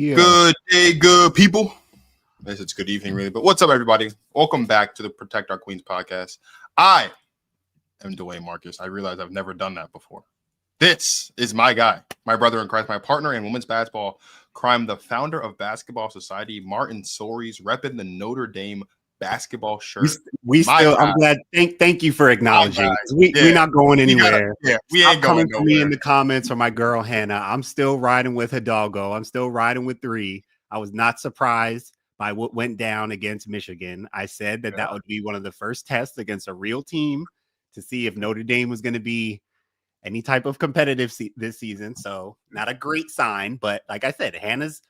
Yeah. Good day, good people. I guess it's good evening, really. But what's up, everybody? Welcome back to the Protect Our Queens podcast. I am Dwayne Marcus. I realize I've never done that before. This is my guy, my brother in Christ, my partner in women's basketball crime, the founder of Basketball Society, Martin Sories, repping the Notre Dame basketball shirt. I'm glad. Thank you for acknowledging. We're not going anywhere. We ain't going nowhere. For me in the comments or my girl Hannah. I'm still riding with Hidalgo. I'm still riding with 3. I was not surprised by what went down against Michigan. I said that would be one of the first tests against a real team to see if Notre Dame was going to be any type of competitive this season. So not a great sign, but like I said, Hannah's,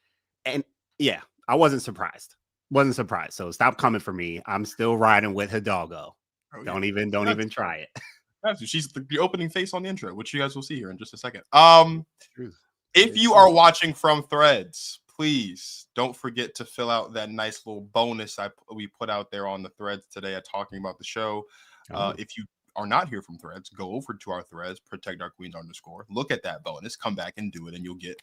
and yeah, I wasn't surprised. So stop coming for me. I'm still riding with Hidalgo. Don't even try it. She's the opening face on the intro, which you guys will see here in just a second. If you are watching from Threads, please don't forget to fill out that nice little bonus we put out there on the Threads today talking about the show. If you are not here from Threads, go over to our Threads, Protect Our Queens _. Look at that bonus, come back and do it, and you'll get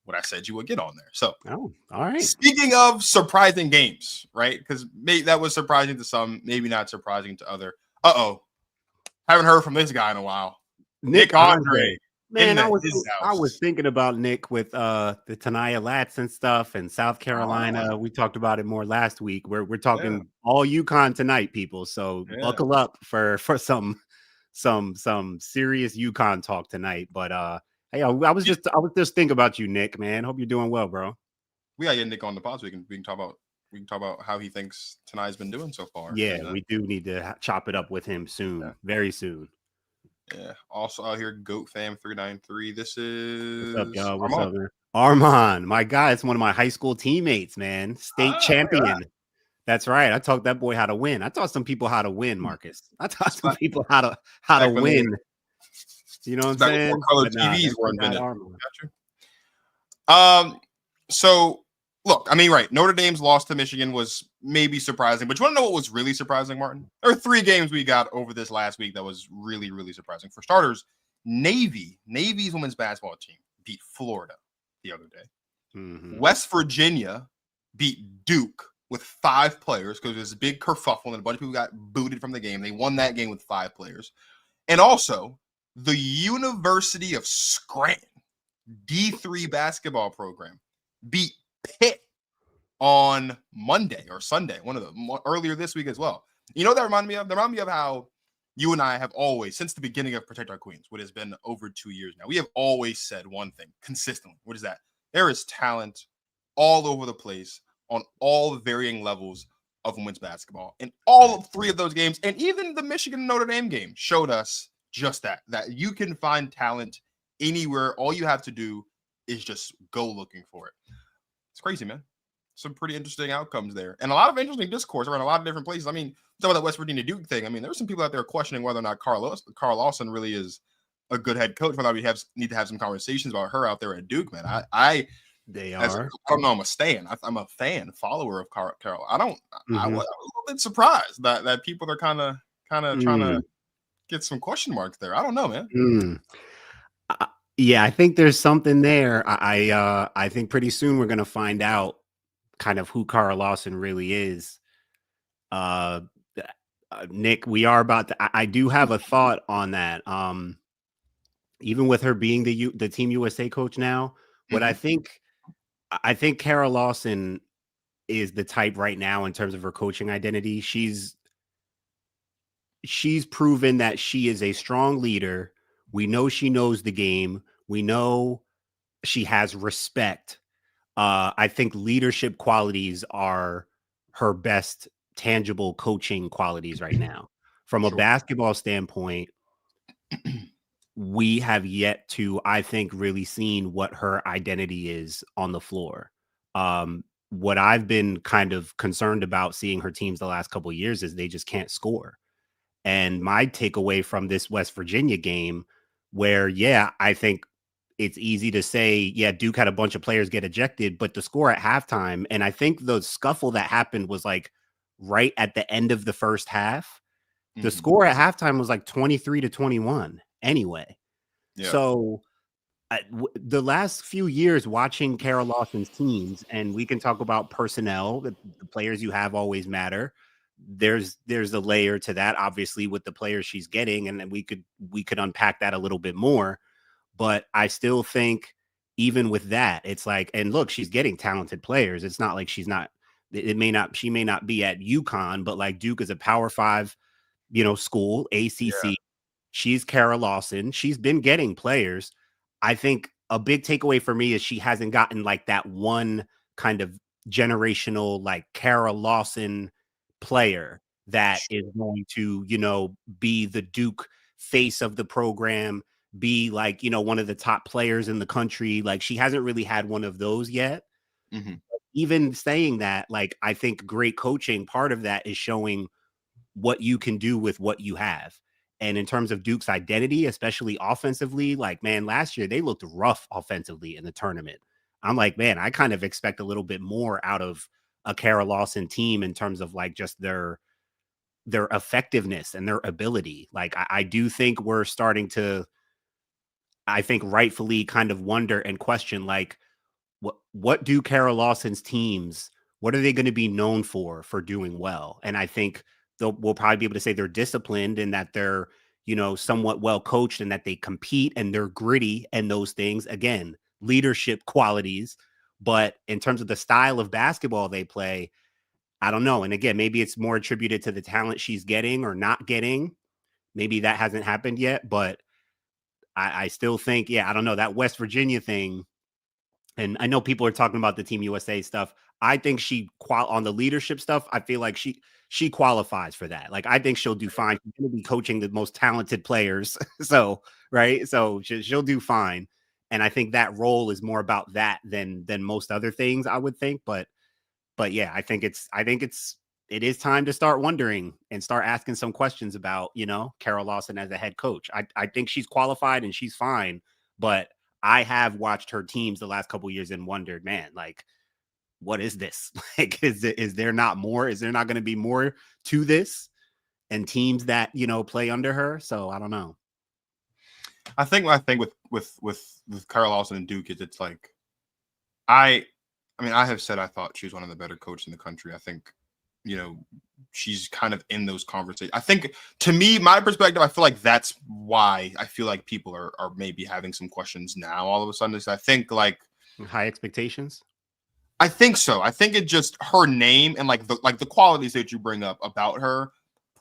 what I said you would get on there. So, all right. Speaking of surprising games, right? Because that was surprising to some, maybe not surprising to other. Haven't heard from this guy in a while. Nick Andre. Man, I was thinking about Nick with the Tanaya Lats and stuff, and South Carolina. We talked about it more last week. We're talking all UConn tonight, people. So buckle up for some serious UConn talk tonight. But hey, I was just thinking about you, Nick. Man, hope you're doing well, bro. We gotta get Nick on the pod so we can talk about how he thinks Tanaya's been doing so far. Yeah, we do need to chop it up with him soon, very soon. Yeah. Also out here, Goat Fam 393. This is what's up, y'all? What's up, man? Armand, my guy. It's one of my high school teammates, man. State champion. Yeah. That's right. I taught that boy how to win. I taught some people how to win, Marcus. I taught some people how to win. You know what I'm saying? Color TVs were invented. So look, I mean, right. Notre Dame's loss to Michigan was maybe surprising, but you want to know what was really surprising, Martin? There are 3 games we got over this last week that was really, really surprising. For starters, Navy's women's basketball team beat Florida the other day. Mm-hmm. West Virginia beat Duke with 5 players because there's a big kerfuffle and a bunch of people got booted from the game. They won that game with 5 players. And also, the University of Scranton D3 basketball program beat Pitt on Monday or Sunday, one of them earlier this week as well. You know what that reminded me of? That reminded me of how you and I have always, since the beginning of Protect Our Queens, what has been over 2 years now, we have always said one thing consistently. What is that? There is talent all over the place on all the varying levels of women's basketball. And all 3 of those games, and even the Michigan Notre Dame game, showed us just that you can find talent anywhere. All you have to do is just go looking for it. It's crazy, man. Some pretty interesting outcomes there. And a lot of interesting discourse around a lot of different places. I mean, talk about that West Virginia Duke thing. I mean, there were some people out there questioning whether or not Carl Lawson really is a good head coach. Whether we need to have some conversations about her out there at Duke, man. I don't know. I'm a stan. I'm a follower of Carol. I was a little bit surprised that people are kind of trying to get some question marks there. I don't know, man. Yeah, I think there's something there. I think pretty soon we're going to find out kind of who Carl Lawson really is. Nick, we are about to, I do have a thought on that. Even with her being the Team USA coach now, what I think Carol Lawson is the type right now in terms of her coaching identity. She's proven that she is a strong leader. We know she knows the game. We know she has respect. I think leadership qualities are her best tangible coaching qualities right now. From a basketball standpoint, we have yet to, I think, really seen what her identity is on the floor. What I've been kind of concerned about seeing her teams the last couple of years is they just can't score. And my takeaway from this West Virginia game, where, I think it's easy to say, Duke had a bunch of players get ejected, but the score at halftime, and I think the scuffle that happened was like right at the end of the first half. The score at halftime was like 23-21 anyway. Yeah. So The last few years watching Kara Lawson's teams, and we can talk about personnel. The players you have always matter. There's a layer to that, obviously, with the players she's getting, and then we could unpack that a little bit more. But I still think, even with that, it's like, and look, she's getting talented players. It's not like she's not. She may not be at UConn, but like Duke is a Power Five, school, Yeah. ACC. She's Kara Lawson. She's been getting players. I think a big takeaway for me is she hasn't gotten like that one kind of generational, like Kara Lawson player that is going to, be the Duke face of the program, be like, one of the top players in the country. Like she hasn't really had one of those yet. Mm-hmm. Even saying that, like, I think great coaching, part of that is showing what you can do with what you have. And in terms of Duke's identity, especially offensively, like, man, last year they looked rough offensively in the tournament. I'm like, man, I kind of expect a little bit more out of a Kara Lawson team in terms of like just their effectiveness and their ability. Like, I do think we're starting to, I think rightfully kind of wonder and question, like, what do Kara Lawson's teams, what are they going to be known for doing well? And I think we'll probably be able to say they're disciplined and that they're, somewhat well coached and that they compete and they're gritty and those things. Again, leadership qualities. But in terms of the style of basketball they play, I don't know. And again, maybe it's more attributed to the talent she's getting or not getting. Maybe that hasn't happened yet, but I still think, I don't know, that West Virginia thing. And I know people are talking about the Team USA stuff. I think on the leadership stuff, I feel like she qualifies for that. Like, I think she'll do fine. She's going to be coaching the most talented players. So, right. So she'll do fine. And I think that role is more about that than most other things, I would think. But yeah, I think it is time to start wondering and start asking some questions about, Kara Lawson as a head coach. I think she's qualified and she's fine, but I have watched her teams the last couple of years and wondered, man, like, what is this? Like, is there not more? Is there not going to be more to this? And teams that, play under her? So I don't know. I think my thing with Kara Lawson and Duke is it's like I mean, I have said I thought she was one of the better coaches in the country. I think, she's kind of in those conversations. I think, to me, my perspective, I feel like that's why I feel like people are maybe having some questions now all of a sudden. Is I think like high expectations. I think so. I think it just her name and like the qualities that you bring up about her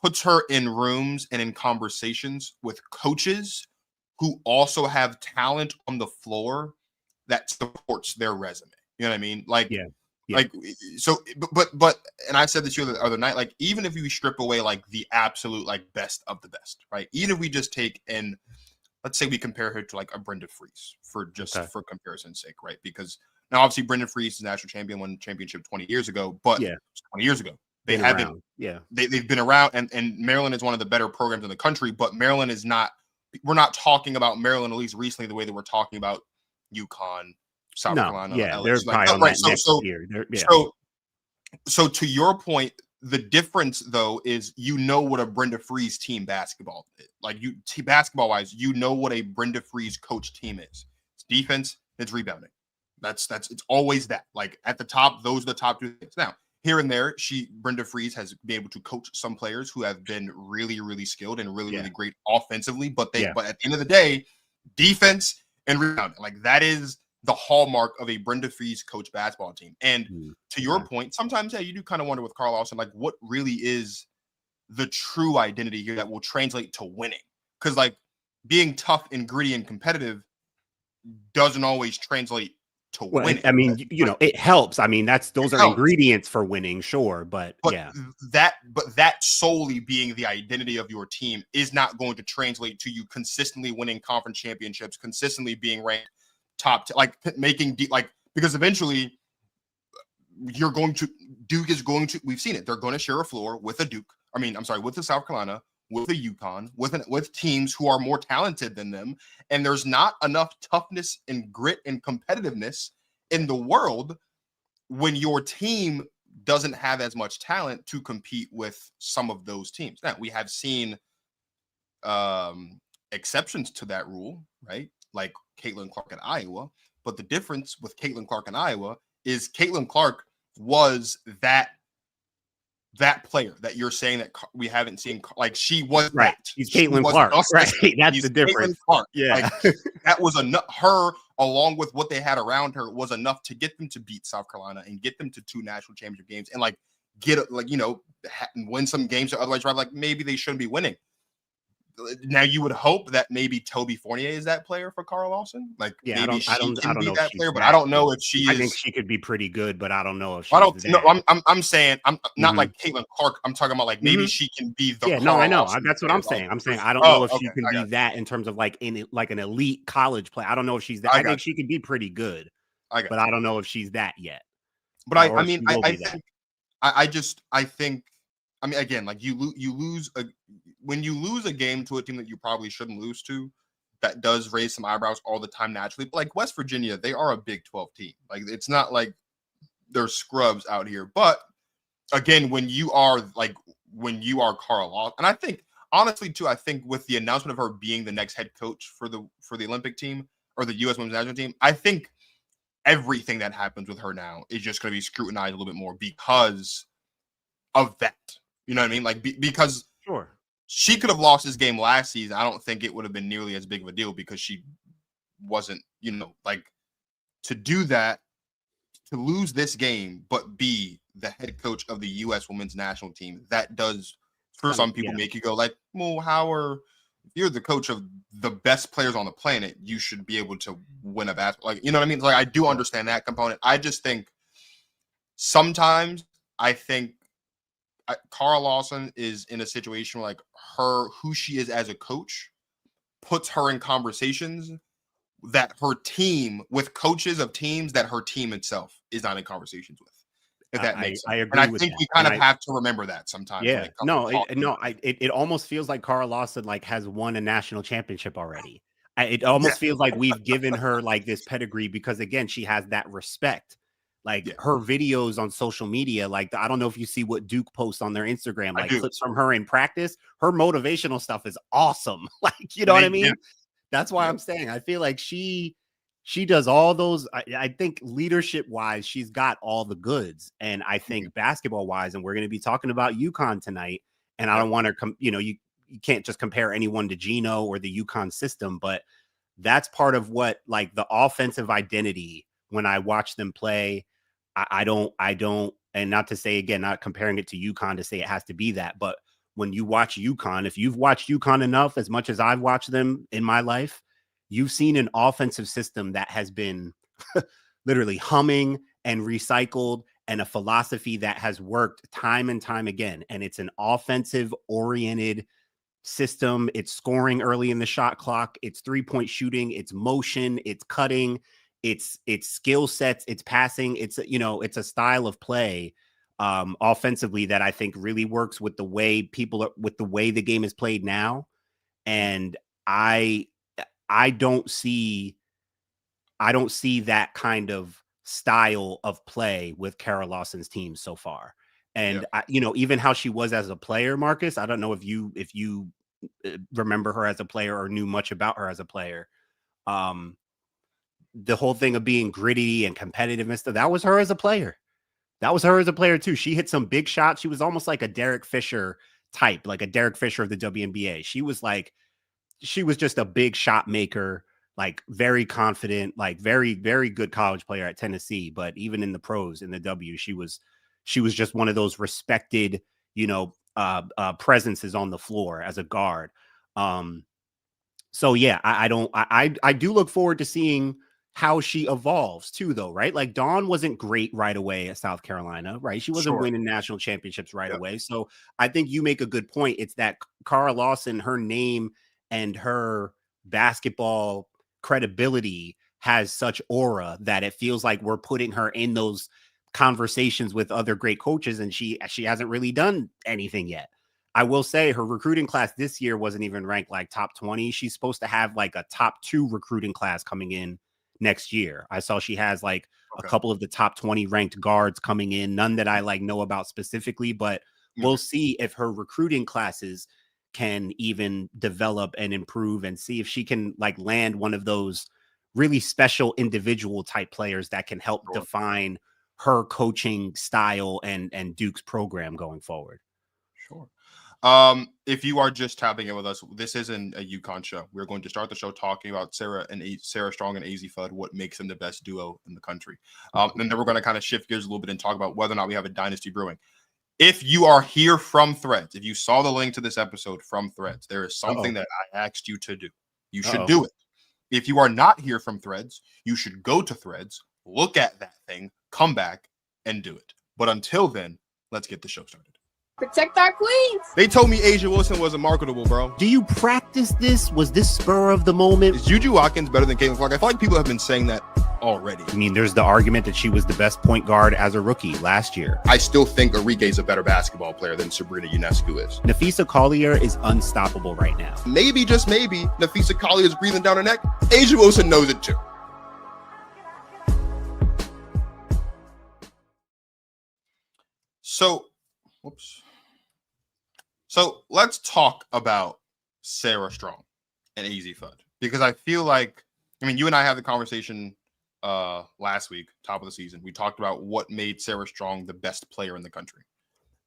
puts her in rooms and in conversations with coaches who also have talent on the floor that supports their resume. You know what I mean? Like, Yeah. like, so, but, and I said this the other night, like, even if you strip away like the absolute, like, best of the best, right? Even if we just take and let's say we compare her to like a Brenda Freese for comparison's sake, right? Because now obviously Brenda Freese is national champion, won the championship 20 years ago, but 20 years ago, they haven't, they've been around and Maryland is one of the better programs in the country, but Maryland is not, we're not talking about Maryland, at least recently, the way that we're talking about UConn, South Carolina, LSU. They're like, on right. That next year. So to your point, the difference though is what a Brenda Freese team basketball is. Like basketball wise, what a Brenda Freese coach team is. It's defense, it's rebounding. That's it's always that. Like at the top, those are the top two things. Now, here and there, Brenda Freese has been able to coach some players who have been really, really skilled and really, really great offensively. But at the end of the day, defense and rebounding, like that is the hallmark of a Brenda Freese coach basketball team. And to your point, sometimes, you do kind of wonder with Carl Lawson, like what really is the true identity here that will translate to winning? Because like being tough and gritty and competitive doesn't always translate to winning. I mean, it helps. I mean, those are ingredients for winning, sure. But that solely being the identity of your team is not going to translate to you consistently winning conference championships, consistently being ranked top, because eventually Duke is going to, we've seen it. They're going to share a floor with with a South Carolina, with a UConn, with teams who are more talented than them. And there's not enough toughness and grit and competitiveness in the world when your team doesn't have as much talent to compete with some of those teams. Now, we have seen exceptions to that rule, right? Like Caitlin Clark at Iowa. But the difference with Caitlin Clark in Iowa is Caitlin Clark was that player that you're saying that we haven't seen. Like, she was right. that. She's She Caitlin was Clark. the Right. system. That's She's the difference. Caitlin Clark. Yeah. Like, that was enough. Her, along with what they had around her, was enough to get them to beat South Carolina and get them to 2 national championship games and like get like, you know, win some games or otherwise, right? Like, maybe they shouldn't be winning. Now you would hope that maybe Toby Fournier is that player for Carl Lawson. Like, Yeah, maybe I don't know if that she's player, but that I don't know good. if she is. I think she could be pretty good, but I don't know if she's I don't that. know. I'm saying I'm not like Caitlin Clark. I'm talking about like maybe she can be the yeah, Carl no, I know. Lawson That's what player. I'm saying. Like, I'm saying I don't know if okay, she can be that in terms of like in like an elite college play. I don't know if she's that. I think she could be pretty good, but I don't know if she's that yet. But I mean, I think I mean, again, like you lose when you lose a game to a team that you probably shouldn't lose to, that does raise some eyebrows all the time naturally. But like West Virginia, they are a Big 12 team. Like, it's not like they're scrubs out here. But again, when you are Carl Lawson, and I think honestly too, I think with the announcement of her being the next head coach for the Olympic team or the U.S. Women's National Team, I think everything that happens with her now is just going to be scrutinized a little bit more because of that. You know what I mean? Like, because she could have lost this game last season. I don't think it would have been nearly as big of a deal because she wasn't, you know, like, to do that, to lose this game, but be the head coach of the U.S. Women's National Team, that does, for some people, make you go like, well, if you're the coach of the best players on the planet, you should be able to win a basketball. Like, you know what I mean? Like, I do understand that component. I just think sometimes Carl Lawson is in a situation where, like, who she is as a coach puts her in conversations that her team, with coaches of teams that her team itself is not in conversations with. If that makes sense. I agree. And I think we kind of have to remember that sometimes. Yeah. It almost feels like Carl Lawson like has won a national championship already. It almost feels like we've given her like this pedigree because, again, she has that respect. Like, her videos on social media, like, I don't know if you see what Duke posts on their Instagram, like clips from her in practice. Her motivational stuff is awesome. Like, you know what I mean? That's why I'm saying I feel like she does all those. I think leadership wise, she's got all the goods. And I think basketball wise, and we're going to be talking about UConn tonight. And I don't want to you can't just compare anyone to Gino or the UConn system, but that's part of what, like, the offensive identity when I watch them play. I don't, and not to say, again, not comparing it to UConn to say it has to be that, but when you watch UConn, if you've watched UConn enough, as much as I've watched them in my life, you've seen an offensive system that has been literally humming and recycled, and a philosophy that has worked time and time again. And it's an offensive oriented system. It's scoring early in the shot clock. It's 3-point shooting. It's motion. It's cutting. It's skill sets. It's passing. It's, you know, it's a style of play offensively that I think really works with the way with the way the game is played now. And I don't see that kind of style of play with Carol Lawson's team so far. And even how she was as a player, Marcus, I don't know if you remember her as a player or knew much about her as a player. The whole thing of being gritty and competitive and stuff, that was her as a player. That was her as a player too. She hit some big shots. She was almost like a Derek Fisher type, like a Derek Fisher of the WNBA. She was just a big shot maker, like very confident, like very, very good college player at Tennessee. But even in the pros, in the W, she was just one of those respected, presences on the floor as a guard. So yeah, I do look forward to seeing how she evolves too, though, right? Like, Dawn wasn't great right away at South Carolina, right? She wasn't winning national championships right away. So I think you make a good point. It's that Cara Lawson, her name and her basketball credibility has such aura that it feels like we're putting her in those conversations with other great coaches, and she hasn't really done anything yet. I will say her recruiting class this year wasn't even ranked like top 20. She's supposed to have like a top 2 recruiting class coming in next year. I saw she has like a couple of the top 20 ranked guards coming in, none that I like know about specifically, but we'll see if her recruiting classes can even develop and improve, and see if she can like land one of those really special individual type players that can help define her coaching style and Duke's program going forward. Sure. If you are just tapping in with us, this isn't a UConn show. We're going to start the show talking about Sarah Strong and Azzi Fudd, what makes them the best duo in the country. And then we're going to kind of shift gears a little bit and talk about whether or not we have a dynasty brewing. If you are here from Threads, if you saw the link to this episode from Threads, there is something that I asked you to do. You should do it. If you are not here from Threads, you should go to Threads, look at that thing, come back, and do it. But until then, let's get the show started. Protect our queens. They told me A'ja Wilson wasn't marketable, bro. Do you practice this? Was this spur of the moment? Is Juju Watkins better than Caitlin Clark? I feel like people have been saying that already. I mean, there's the argument that she was the best point guard as a rookie last year. I still think Arike is a better basketball player than Sabrina Ionescu is. Napheesa Collier is unstoppable right now. Maybe, just maybe, Napheesa Collier is breathing down her neck. A'ja Wilson knows it too. So let's talk about Sarah Strong and Azzi Fudd, because I feel like, I mean, you and I had the conversation last week, top of the season. We talked about what made Sarah Strong the best player in the country.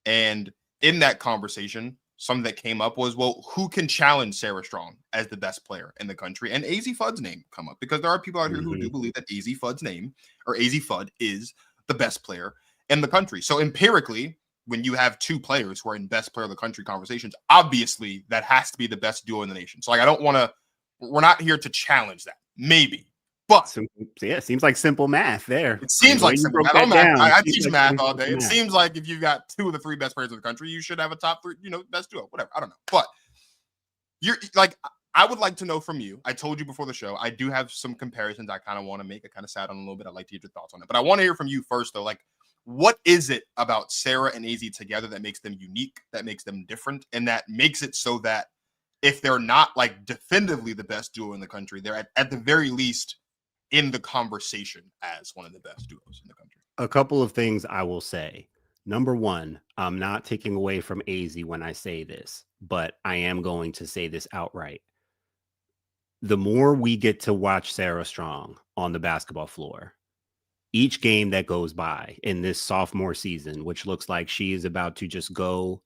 And in that conversation, something that came up was, well, who can challenge Sarah Strong as the best player in the country? And Azzi Fudd's name come up, because there are people out here who do believe that Azzi Fudd's name, or Azzi Fudd, is the best player in the country. So empirically, when you have two players who are in best player of the country conversations, obviously that has to be the best duo in the nation. So like, I don't want to, we're not here to challenge that. Maybe. But so, yeah, it seems like simple math there. It seems like simple math. I teach math all day. It seems like if you've got two of the three best players in the country, you should have a top three, best duo, whatever. I don't know. But you're like, I would like to know from you. I told you before the show, I do have some comparisons I kind of want to make. I kind of sat on a little bit. I'd like to get your thoughts on it. But I want to hear from you first, though. Like, what is it about Sarah and Azzi together that makes them unique, that makes them different, and that makes it so that if they're not like definitively the best duo in the country, they're at the very least in the conversation as one of the best duos in the country? A couple of things I will say. Number one, I'm not taking away from Azzi when I say this, but I am going to say this outright. The more we get to watch Sarah Strong on the basketball floor, each game that goes by in this sophomore season, which looks like she is about to just go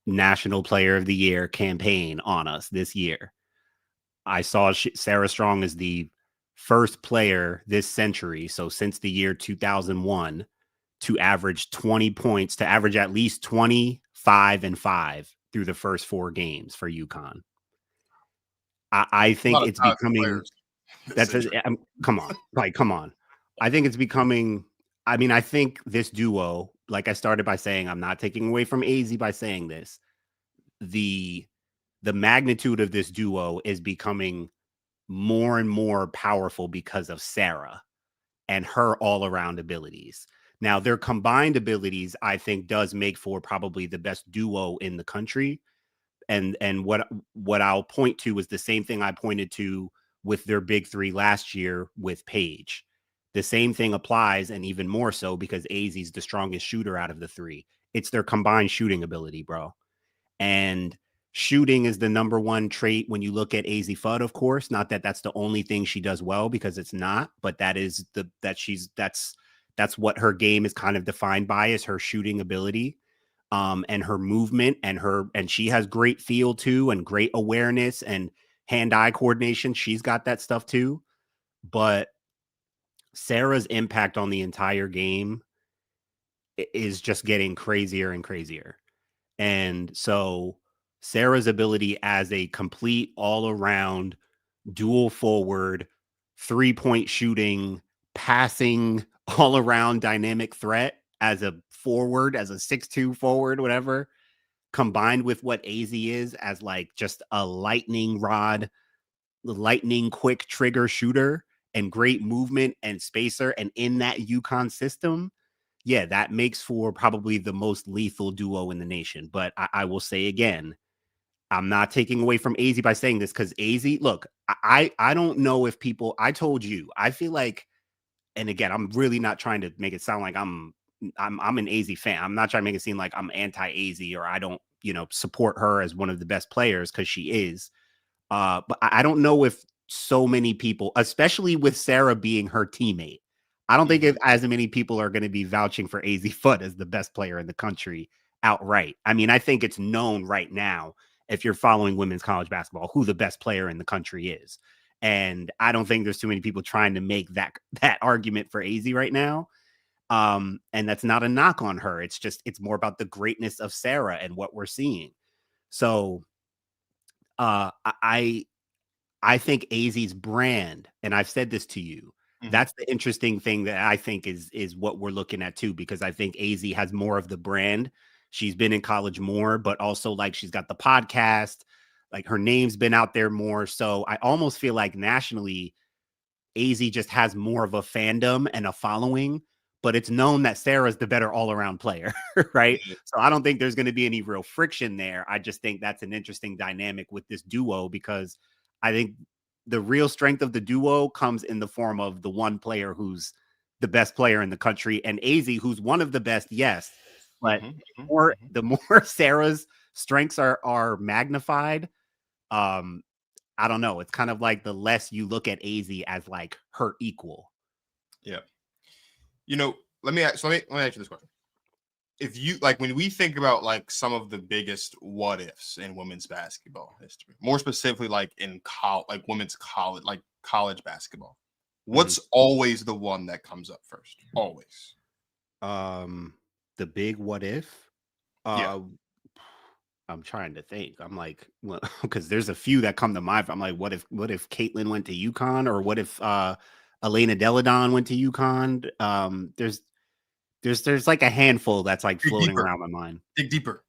National Player of the Year campaign on us this year. I saw Sarah Strong is the first player this century, so since the year 2001, to average 20 points, to average at least 25 and 5 through the first 4 games for UConn. I think it's becoming come on. I think it's becoming, I mean, I think this duo, like I started by saying, I'm not taking away from Azzi by saying this. The magnitude of this duo is becoming more and more powerful because of Sarah and her all-around abilities. Now, their combined abilities, I think, does make for probably the best duo in the country. And what I'll point to is the same thing I pointed to with their big three last year with Paige. The same thing applies, and even more so because Azzi's the strongest shooter out of the three. It's their combined shooting ability, bro. And shooting is the number one trait when you look at Azzi Fudd, of course. Not that that's the only thing she does well, because it's not, but that is that's what her game is kind of defined by, is her shooting ability, and her movement, and she has great feel too, and great awareness and hand-eye coordination. She's got that stuff too. But Sarah's impact on the entire game is just getting crazier and crazier. And so Sarah's ability as a complete all-around dual forward, 3-point shooting, passing, all-around dynamic threat as a forward, as a 6'2" forward, whatever, combined with what Azzi is as like just a lightning quick trigger shooter and great movement and spacer, and in that UConn system, yeah, that makes for probably the most lethal duo in the nation. But I will say again, I'm not taking away from Azzi by saying this, because Azzi, look, I don't know if people, I told you, I feel like, and again, I'm really not trying to make it sound like I'm an Azzi fan. I'm not trying to make it seem like I'm anti-Azzi or I don't, support her as one of the best players, because she is. But I don't know if so many people, especially with Sarah being her teammate. I don't think as many people are going to be vouching for Azzi Fudd as the best player in the country outright. I mean, I think it's known right now, if you're following women's college basketball, who the best player in the country is. And I don't think there's too many people trying to make that argument for Azzi right now. And that's not a knock on her. It's more about the greatness of Sarah and what we're seeing. So I think Azzi's brand, and I've said this to you, that's the interesting thing that I think is what we're looking at too, because I think Azzi has more of the brand. She's been in college more, but also like she's got the podcast, like her name's been out there more. So I almost feel like nationally, Azzi just has more of a fandom and a following, but it's known that Sarah's the better all-around player, right? So I don't think there's going to be any real friction there. I just think that's an interesting dynamic with this duo, because I think the real strength of the duo comes in the form of the one player who's the best player in the country, and Azzi, who's one of the best, yes, but the more Sarah's strengths are magnified, I don't know. It's kind of like the less you look at Azzi as like her equal. Yeah. You know, let me ask you this question. If you like, when we think about like some of the biggest what ifs in women's basketball history, more specifically like in women's college basketball, what's always the one that comes up first? Always. The big what if? Yeah. I'm trying to think. I'm like, well, because there's a few that come to mind. I'm like, what if Caitlin went to UConn, or what if Elena Deladon went to UConn? There's like a handful that's like floating around my mind. Dig deeper.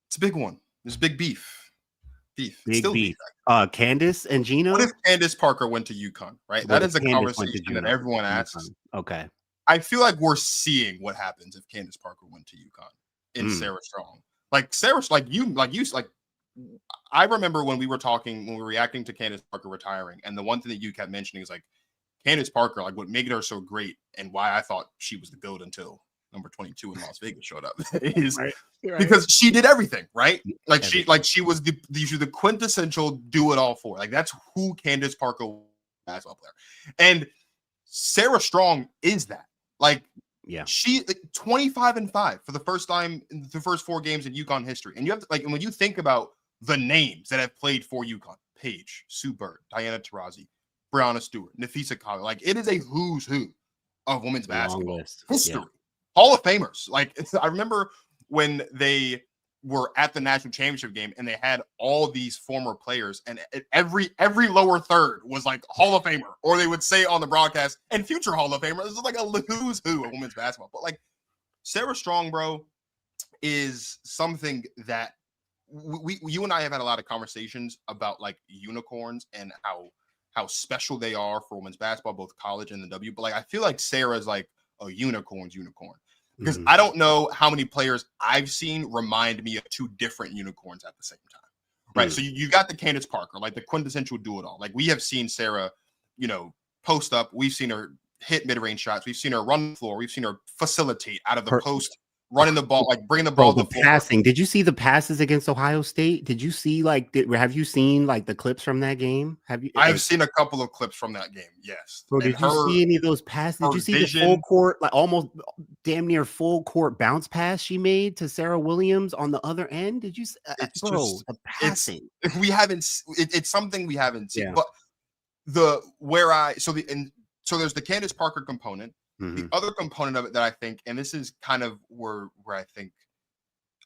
It's a big one. There's big beef. Big beef. Candace and Gina. What if Candace Parker went to UConn? Right. That is a conversation that everyone asks. Okay. I feel like we're seeing what happens if Candace Parker went to UConn in Sarah Strong. I remember when we were reacting to Candace Parker retiring, and the one thing that you kept mentioning is like Candace Parker, like what made her so great and why I thought she was the GOAT until number 22 in Las Vegas showed up is because she did everything, right? Like she was the quintessential do it all for. Like that's who Candace Parker was, basketball player. And Sarah Strong is that. Like, yeah, she 25-5 for the first time in the first 4 games in UConn history. And you have to, like, and when you think about the names that have played for UConn, Paige, Sue Bird, Diana Taurasi, Brianna Stewart, Nafisa Kali, like it is a who's who of women's basketball history. Yeah. Hall of Famers. Like I remember when they were at the national championship game and they had all these former players, and every lower third was like Hall of Famer, or they would say on the broadcast and future Hall of Famer. This is like a who's who of women's basketball. But like Sarah Strong, bro, is something that you and I have had a lot of conversations about, like unicorns and how special they are for women's basketball, both college and the W. But like I feel like Sarah's like a unicorn. Because I don't know how many players I've seen remind me of 2 different unicorns at the same time, right? So you got the Candace Parker, like the quintessential do-it-all. Like we have seen Sarah, post up. We've seen her hit mid-range shots. We've seen her run the floor. We've seen her facilitate out of the post, running the ball, like bringing the ball to the floor. Passing. Did you see the passes against Ohio State? Did you see have you seen like the clips from that game? I've seen a couple of clips from that game. Yes. Bro, did you see any of those passes? Did you see the full court, like almost damn near full court bounce pass she made to Sarah Williams on the other end? Did you see the passing? It's something we haven't seen. Yeah. But so there's the Candace Parker component. The other component of it that I think, and this is kind of where I think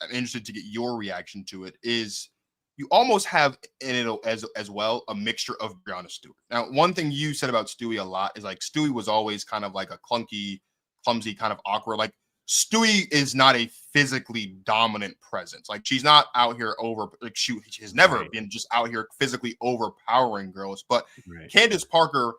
I'm interested to get your reaction to it, is you almost have in it as well a mixture of Brianna Stewart. Now, one thing you said about Stewie a lot is like Stewie was always kind of like a clumsy, kind of awkward. Like Stewie is not a physically dominant presence. Like she's not out here she has never been just out here physically overpowering girls. But Candace Parker,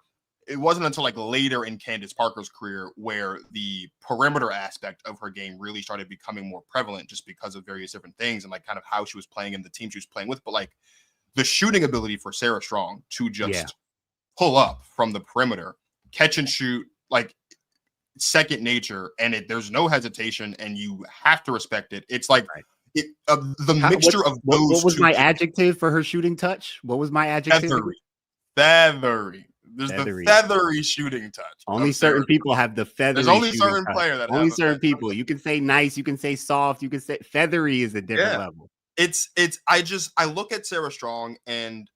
it wasn't until like later in Candace Parker's career where the perimeter aspect of her game really started becoming more prevalent, just because of various different things and like kind of how she was playing and the team she was playing with. But like the shooting ability for Sarah Strong to just pull up from the perimeter, catch and shoot, like second nature, and there's no hesitation, and you have to respect it. It's like the mixture of those. What was my adjective for her shooting touch? What was my adjective? Feathery. There's Feathery. the feathery shooting touch. Only certain people have the feathery. There's only shooting certain touch. players that only have certain people. You can say nice, you can say soft, you can say feathery is a different level. I look at Sarah Strong and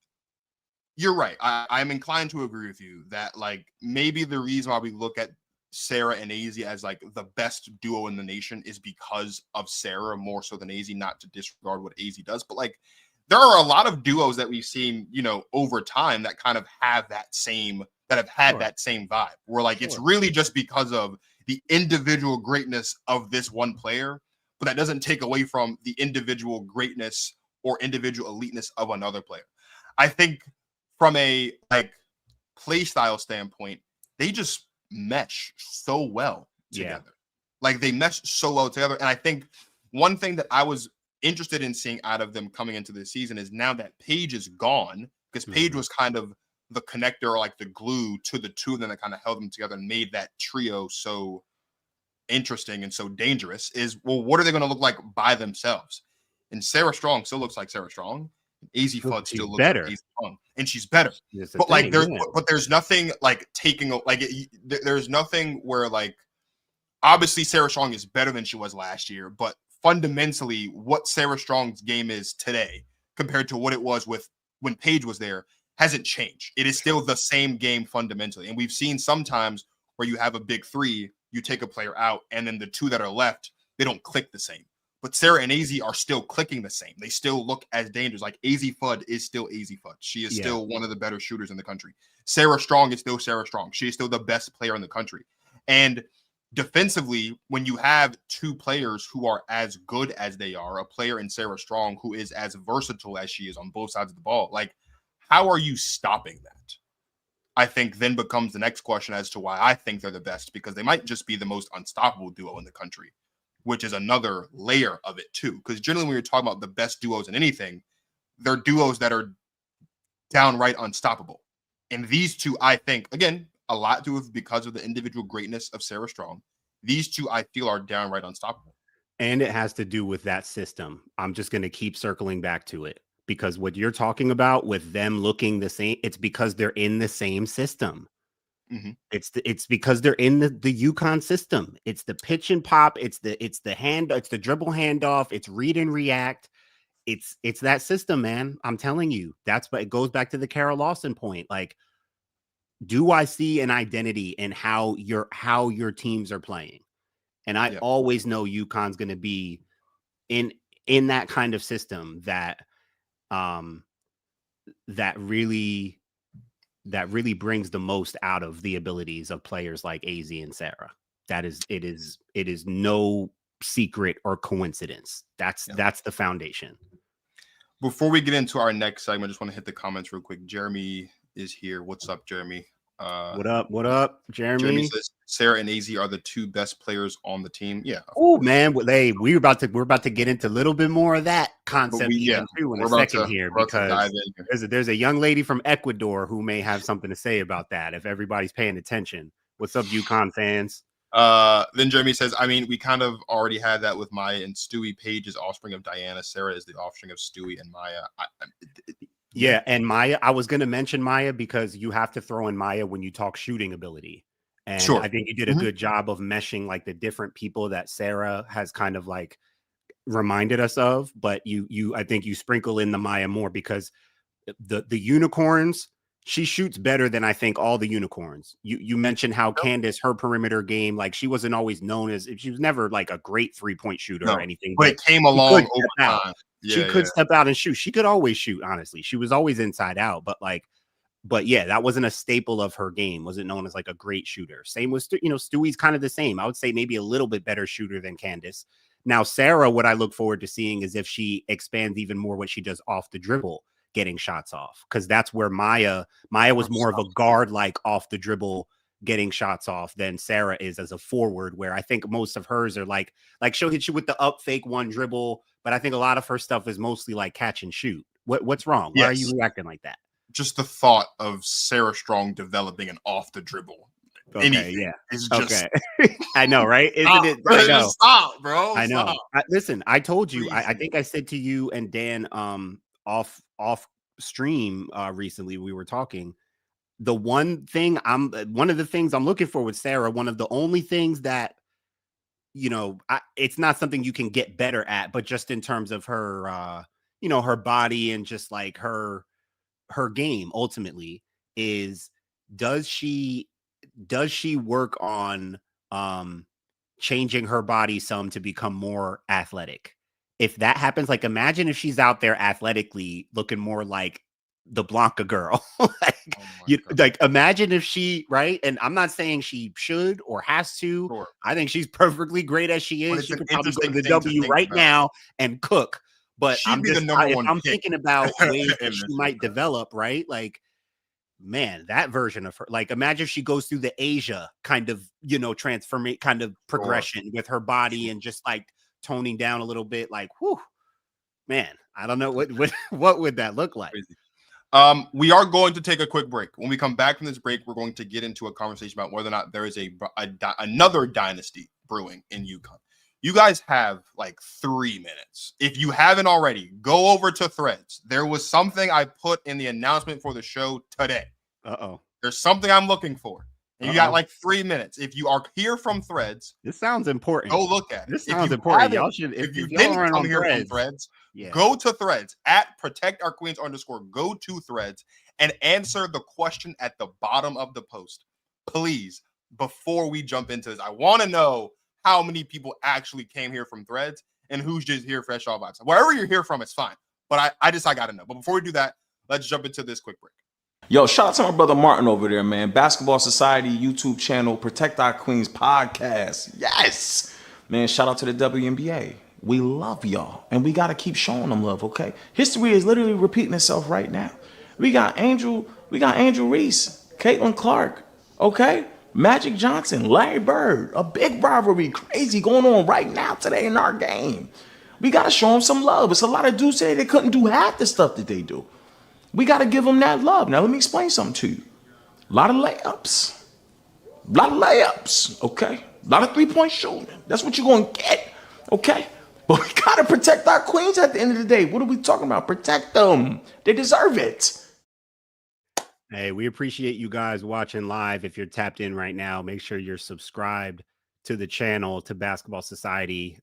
you're right. I'm inclined to agree with you that like maybe the reason why we look at Sarah and Azzi as like the best duo in the nation is because of Sarah more so than Azzi, not to disregard what Azzi does, but like there are a lot of duos that we've seen, over time that kind of have that same vibe where like it's really just because of the individual greatness of this one player, but that doesn't take away from the individual greatness or individual eliteness of another player. I think from a like play style standpoint, they just mesh so well together. Yeah. Like they mesh so well together. And I think one thing that I was interested in seeing out of them coming into the season is now that Paige is gone, because Paige was kind of the connector or like the glue to the two of them that kind of held them together and made that trio so interesting and so dangerous, is, well, what are they going to look like by themselves? And Sarah Strong still looks like Sarah Strong. Azzi Fudd still looks better. like Azzi Fudd, and she's better. But like there's nothing like taking like there's nothing where like obviously Sarah Strong is better than she was last year, but fundamentally what Sarah Strong's game is today compared to what it was with when Paige was there hasn't changed. It is still the same game fundamentally. And we've seen sometimes where you have a big three, you take a player out, and then the two that are left, they don't click the same. But Sarah and Azzi are still clicking the same. They still look as dangerous. Like Azzi Fudd is still Azzi Fudd. She is still one of the better shooters in the country. Sarah Strong is still Sarah Strong. She is still the best player in the country. And defensively, when you have two players who are as good as they are, a player in Sarah Strong who is as versatile as she is on both sides of the ball, like how are you stopping that? I think then becomes the next question as to why I think they're the best, because they might just be the most unstoppable duo in the country, which is another layer of it too. Because generally when you're talking about the best duos in anything, they're duos that are downright unstoppable. And these two, I think, again, a lot to do with because of the individual greatness of Sarah Strong. These two, I feel, are downright unstoppable. And it has to do with that system. I'm just going to keep circling back to it, because what you're talking about with them looking the same, it's because they're in the same system. Mm-hmm. It's because they're in the UConn system. It's the pitch and pop. It's the dribble handoff. It's read and react. It's that system, man. I'm telling you, that's what it goes back to the Kara Lawson point. Like, do I see an identity in how your teams are playing? And I always know UConn's going to be in that kind of system that really brings the most out of the abilities of players like Azzi and Sarah. It is no secret or coincidence. That's the foundation. Before we get into our next segment, I just want to hit the comments real quick. Jeremy is here. What's up, Jeremy? What up, Jeremy? Jeremy says Sarah and Azzi are the two best players on the team. Yeah. Oh man, we're about to get into a little bit more of that concept too in a second here, because there's a young lady from Ecuador who may have something to say about that if everybody's paying attention. What's up, UConn fans? Then Jeremy says, I mean, we kind of already had that with Maya and Stewie. Paige is offspring of Diana. Sarah is the offspring of Stewie and Maya. Yeah, and Maya, I was going to mention Maya because you have to throw in Maya when you talk shooting ability. And I think you did a good job of meshing like the different people that Sarah has kind of like reminded us of. But I think you sprinkle in the Maya more because the unicorns, she shoots better than I think all the unicorns. You mentioned how Candace, her perimeter game, like she wasn't always known as, she was never like a great 3-point shooter or anything. But it came along over time. She could step out and shoot. She could always shoot, honestly. She was always inside out. But yeah, that wasn't a staple of her game. Wasn't known as like a great shooter. Same with, Stewie's kind of the same. I would say maybe a little bit better shooter than Candace. Now, Sarah, what I look forward to seeing is if she expands even more what she does off the dribble, getting shots off. Because that's where Maya was more of a guard, like off the dribble, getting shots off than Sarah is as a forward, where I think most of hers are like she'll hit you with the up fake one dribble, but I think a lot of her stuff is mostly like catch and shoot. What's wrong? Why are you reacting like that? Just the thought of Sarah Strong developing an off the dribble. Is just I know, right? Isn't it? I know. Stop, bro. I know. Listen, I told you, I think I said to you and Dan off stream recently, we were talking, one of the things I'm looking for with Sarah, one of the only things that, it's not something you can get better at, but just in terms of her, her body and just like her game ultimately is, does she work on changing her body some to become more athletic? If that happens, like imagine if she's out there athletically looking more like the Blanca girl. Like imagine if she, right? And I'm not saying she should or has to. Sure. I think she's perfectly great as she is. She could probably go to the thing W right about. now and cook. But She'd be the number one I'm pick thinking about ways that in she this might league. develop, right? Like, man, that version of her, like imagine if she goes through the Asia kind of, transformation kind of progression with her body and just like toning down a little bit. Like, whew, man, I don't know what would that look like? Crazy. We are going to take a quick break. When we come back from this break, we're going to get into a conversation about whether or not there is another dynasty brewing in UConn. You guys have like 3 minutes. If you haven't already, go over to Threads. There was something I put in the announcement for the show today. There's something I'm looking for. And you got like 3 minutes. If you are here from Threads, this sounds important. Go look at it. This sounds important. Y'all should, if you didn't come here from Threads, go to Threads at @ProtectOurQueens_. Go to Threads and answer the question at the bottom of the post. Please, before we jump into this, I want to know how many people actually came here from Threads and who's just here fresh off vibes. Wherever you're here from, it's fine. But I got to know. But before we do that, let's jump into this quick break. Yo, shout out to my brother Martin over there, man. Basketball Society YouTube channel, Protect Our Queens podcast. Yes, man. Shout out to the WNBA. We love y'all, and we gotta keep showing them love. Okay, history is literally repeating itself right now. We got Angel Reese, Caitlin Clark. Okay, Magic Johnson, Larry Bird. A big rivalry, crazy going on right now today in our game. We gotta show them some love. It's a lot of dudes today that couldn't do half the stuff that they do. We got to give them that love. Now, let me explain something to you. A lot of layups, okay? A lot of three-point shooting. That's what you're going to get, okay? But we got to protect our queens at the end of the day. What are we talking about? Protect them. They deserve it. Hey, we appreciate you guys watching live. If you're tapped in right now, make sure you're subscribed to the channel, to Basketball Society.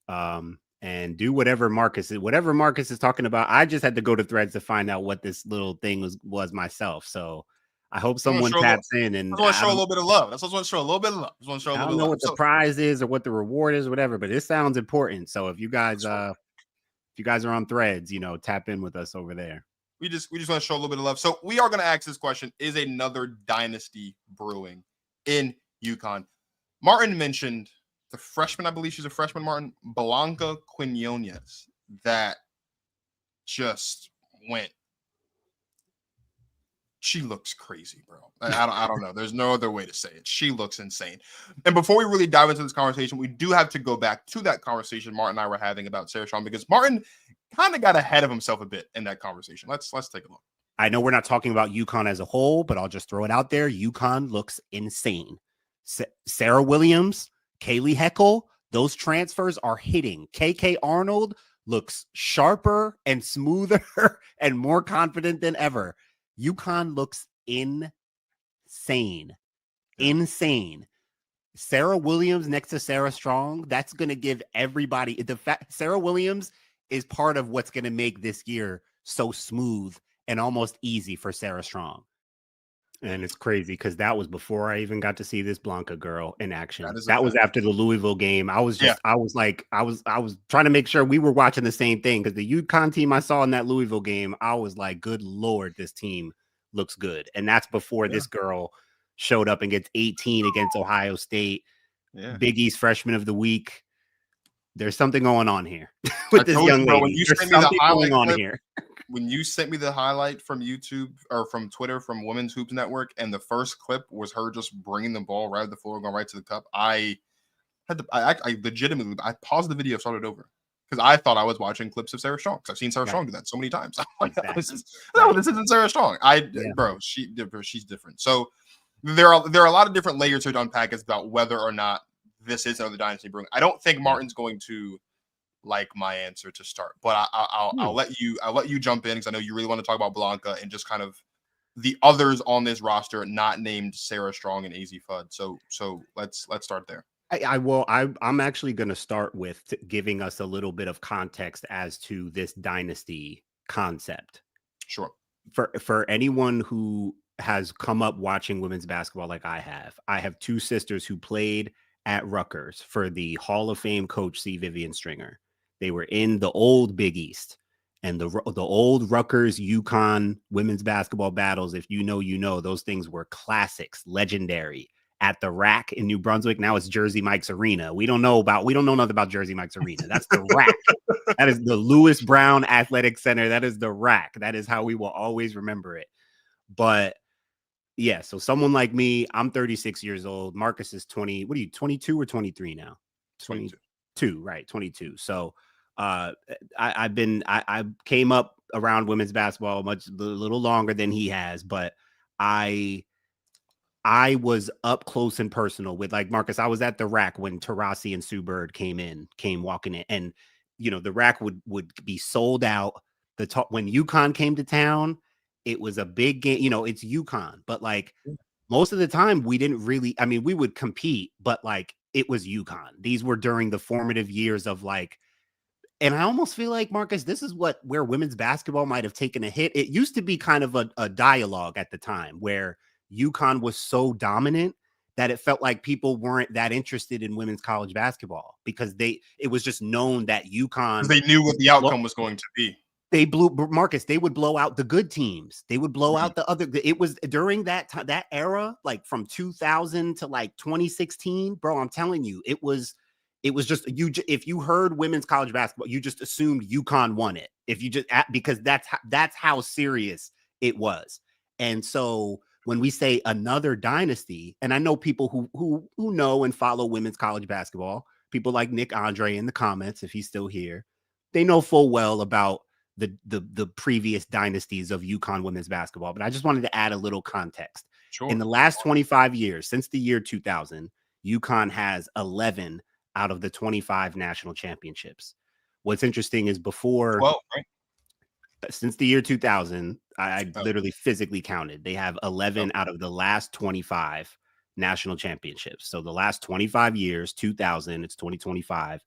And do whatever Marcus is talking about. I just had to go to Threads to find out what this little thing was myself. So I hope someone taps in and I want to show a little bit of love. That's what I want to show, a little bit of love. I don't know what the prize is or what the reward is, or whatever, but it sounds important. So if you guys are on Threads, tap in with us over there. We just want to show a little bit of love. So we are going to ask this question: is another dynasty brewing in UConn? Martin mentioned the freshman, I believe she's a freshman, Martin, Blanca Quinonez, that just went. She looks crazy, bro. I don't know. There's no other way to say it. She looks insane. And before we really dive into this conversation, we do have to go back to that conversation Martin and I were having about Sarah Strong, because Martin kind of got ahead of himself a bit in that conversation. Let's take a look. I know we're not talking about UConn as a whole, but I'll just throw it out there. UConn looks insane. Sarah Williams, Kaylee Heckel, those transfers are hitting. KK Arnold looks sharper and smoother and more confident than ever. UConn looks insane. Sarah Williams next to Sarah Strong, that's going to give everybody the fact. Sarah Williams is part of what's going to make this year so smooth and almost easy for Sarah Strong. And it's crazy because that was before I even got to see this Blanca girl in action. That was after the Louisville game. I was trying to make sure we were watching the same thing, because the UConn team I saw in that Louisville game, I was like, good Lord, this team looks good. And that's before this girl showed up and gets 18 against Ohio State. Big East Freshman of the Week. There's something going on here with this young lady. There's something going on here. When you sent me the highlight from YouTube or from Twitter from Women's Hoops Network, and the first clip was her just bringing the ball right at the floor, going right to the cup, I legitimately paused the video, started over, because I thought I was watching clips of Sarah Strong, because I've seen Sarah Strong do that so many times. I'm like, this isn't Sarah Strong. Bro, she's different. So there are a lot of different layers here to unpack about whether or not this is another dynasty brewing. I don't think Martin's going to like my answer to start, but I'll let you jump in, because I know you really want to talk about Blanca and just kind of the others on this roster not named Sarah Strong and Azzi Fudd. So let's start there. I'm actually going to start with giving us a little bit of context as to this dynasty concept. Sure. For anyone who has come up watching women's basketball like I have two sisters who played at Rutgers for the Hall of Fame coach C. Vivian Stringer. They were in the old Big East and the old Rutgers UConn women's basketball battles. If you know, those things were classics, legendary. At the Rack in New Brunswick. Now it's Jersey Mike's Arena. We don't know nothing about Jersey Mike's Arena. That's the Rack. That is the Lewis Brown Athletic Center. That is the Rack. That is how we will always remember it. But yeah, so someone like me, I'm 36 years old. Marcus is 20. What are you, 22 or 23 now? 22, right? 22. So I came up around women's basketball a little longer than he has, but I was up close and personal with, like, Marcus. I was at the Rack when Taurasi and Sue Bird came walking in, and the Rack would be sold out. When UConn came to town, it was a big game. It's UConn, but like most of the time we didn't really. I mean, we would compete, but like it was UConn. These were during the formative years of like. And I almost feel like, Marcus, this is where women's basketball might have taken a hit. It used to be kind of a dialogue at the time where UConn was so dominant that it felt like people weren't that interested in women's college basketball because it was just known that UConn, they knew what the outcome was going to be. They Marcus, they would blow out the good teams. They would blow out the other. It was during that era, like from 2000 to like 2016, bro. I'm telling you, it was just if you heard women's college basketball, you just assumed UConn won it. Because that's how serious it was. And so when we say another dynasty, and I know people who know and follow women's college basketball, people like Nick Andre in the comments, if he's still here, they know full well about the previous dynasties of UConn women's basketball. But I just wanted to add a little context. Sure. In the last 25 years, since the year 2000, UConn has 11 out of the 25 national championships. What's interesting is since the year 2000, I literally physically counted. They have 11 out of the last 25 national championships. So the last 25 years, 2000, it's 2025,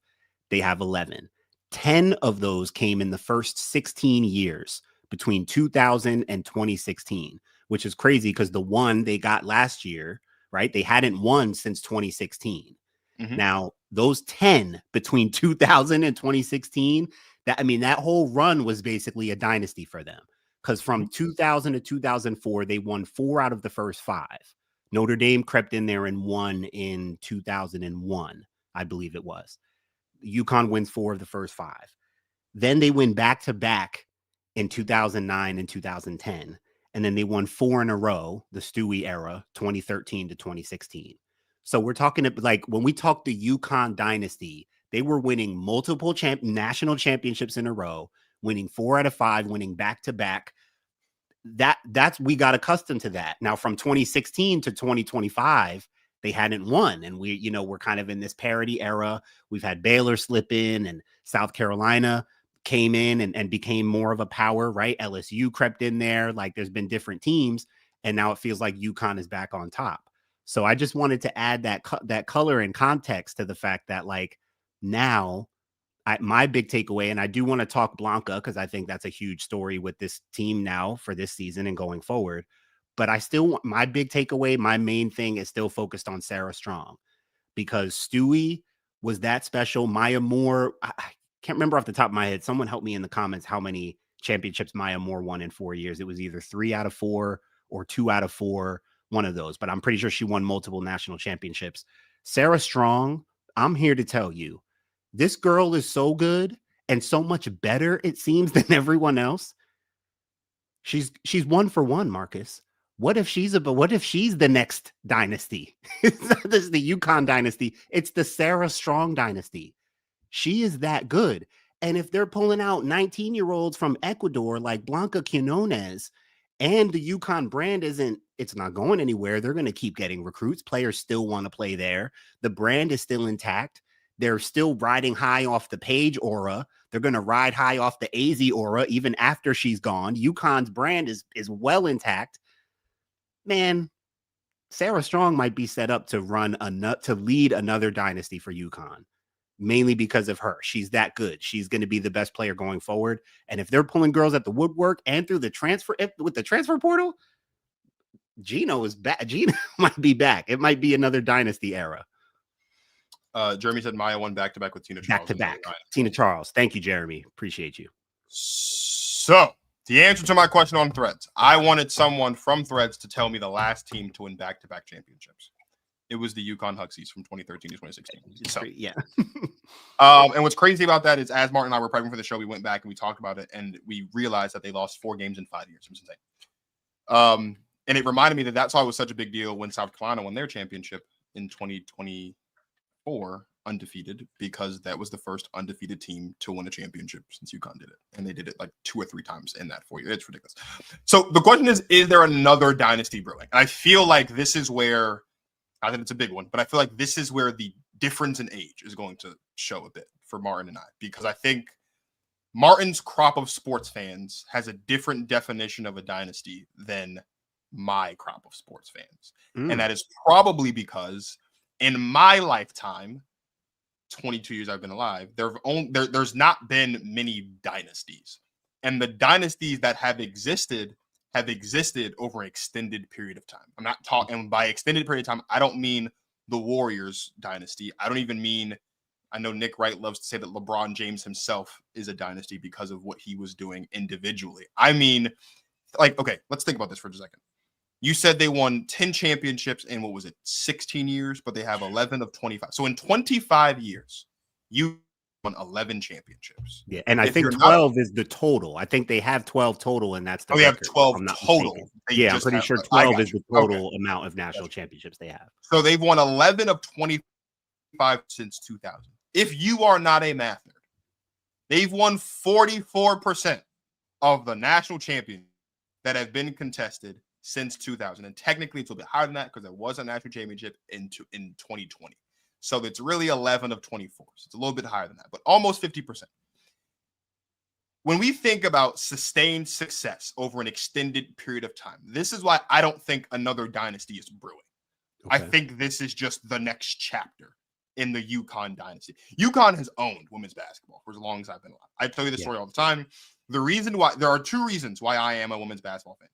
they have 11. 10 of those came in the first 16 years between 2000 and 2016, which is crazy because the one they got last year, right? They hadn't won since 2016. Mm-hmm. Now, those 10 between 2000 and 2016, that whole run was basically a dynasty for them. Because from 2000 to 2004, they won 4 out of the first 5. Notre Dame crept in there and won in 2001, I believe it was. UConn wins 4 of the first 5. Then they win back-to-back in 2009 and 2010. And then they won 4 in a row, the Stewie era, 2013 to 2016. So we're talking like when we talk the UConn dynasty, they were winning multiple national championships in a row, winning 4 out of 5, winning back-to-back. We got accustomed to that. Now from 2016 to 2025, they hadn't won. And we're kind of in this parity era. We've had Baylor slip in and South Carolina came in and became more of a power, right? LSU crept in there. Like there's been different teams. And now it feels like UConn is back on top. So I just wanted to add that color and context to the fact that like now my big takeaway, and I do want to talk Blanca because I think that's a huge story with this team now for this season and going forward. But I still want my big takeaway. My main thing is still focused on Sarah Strong because Stewie was that special. Maya Moore, I can't remember off the top of my head. Someone help me in the comments how many championships Maya Moore won in 4 years. It was either 3 out of 4 or 2 out of 4. One of those, but I'm pretty sure she won multiple national championships. Sarah Strong, I'm here to tell you, this girl is so good and so much better, it seems, than everyone else. She's 1 for 1, Marcus. What if she's the next dynasty? It's not this the UConn dynasty. It's the Sarah Strong dynasty. She is that good. And if they're pulling out 19-year-olds from Ecuador like Blanca Quinonez, and the UConn brand it's not going anywhere. They're going to keep getting recruits. Players still want to play there. The brand is still intact. They're still riding high off the Paige aura. They're going to ride high off the Azzi aura even after she's gone. UConn's brand is well intact. man, Sarah Strong might be set up to lead another dynasty for UConn, mainly because of her. She's that good. She's going to be the best player going forward. And if they're pulling girls at the woodwork and through the transfer with the transfer portal, Gino is back. Gino might be back. It might be another dynasty era. Jeremy said Maya won back-to-back with Tina Charles. Back-to-back. Tina Charles. Thank you, Jeremy. Appreciate you. So, the answer to my question on Threads, I wanted someone from Threads to tell me the last team to win back-to-back championships. It was the UConn Huskies from 2013 to 2016. So, yeah. And what's crazy about that is, as Martin and I were prepping for the show, we went back and we talked about it, and we realized that they lost 4 games in 5 years. It was insane. And it reminded me that that's why it was such a big deal when South Carolina won their championship in 2024, undefeated, because that was the first undefeated team to win a championship since UConn did it. And they did it like 2 or 3 times in that 4 years. It's ridiculous. So the question is there another dynasty brewing? And I feel like this is where, I think it's a big one, but I feel like this is where the difference in age is going to show a bit for Martin and I, because I think Martin's crop of sports fans has a different definition of a dynasty than my crop of sports fans. And that is probably because in my lifetime, 22 years I've been alive, there's not been many dynasties. And the dynasties that have existed over an extended period of time. I'm not talking, by extended period of time, I don't mean the Warriors dynasty. I don't even mean, I know Nick Wright loves to say that LeBron James himself is a dynasty because of what he was doing individually. I mean, like, okay, let's think about this for just a second. You said they won 10 championships in, 16 years, but they have 11 of 25. So in 25 years, you won 11 championships. Yeah, and I think 12 is the total. I think they have 12 total, and that's the record. They have 12 total. Yeah, I'm pretty sure 12 is the total amount of national championships they have. So they've won 11 of 25 since 2000. If you are not a math nerd, they've won 44% of the national champions that have been contested since 2000. And technically it's a little bit higher than that because there was a national championship in 2020. So it's really 11 of 24. So it's a little bit higher than that, but almost 50%. When we think about sustained success over an extended period of time, this is why I don't think another dynasty is brewing. Okay. I think this is just the next chapter in the UConn dynasty. UConn has owned women's basketball for as long as I've been alive. I tell you this story all the time. The reason why, there are 2 reasons why I am a women's basketball fan.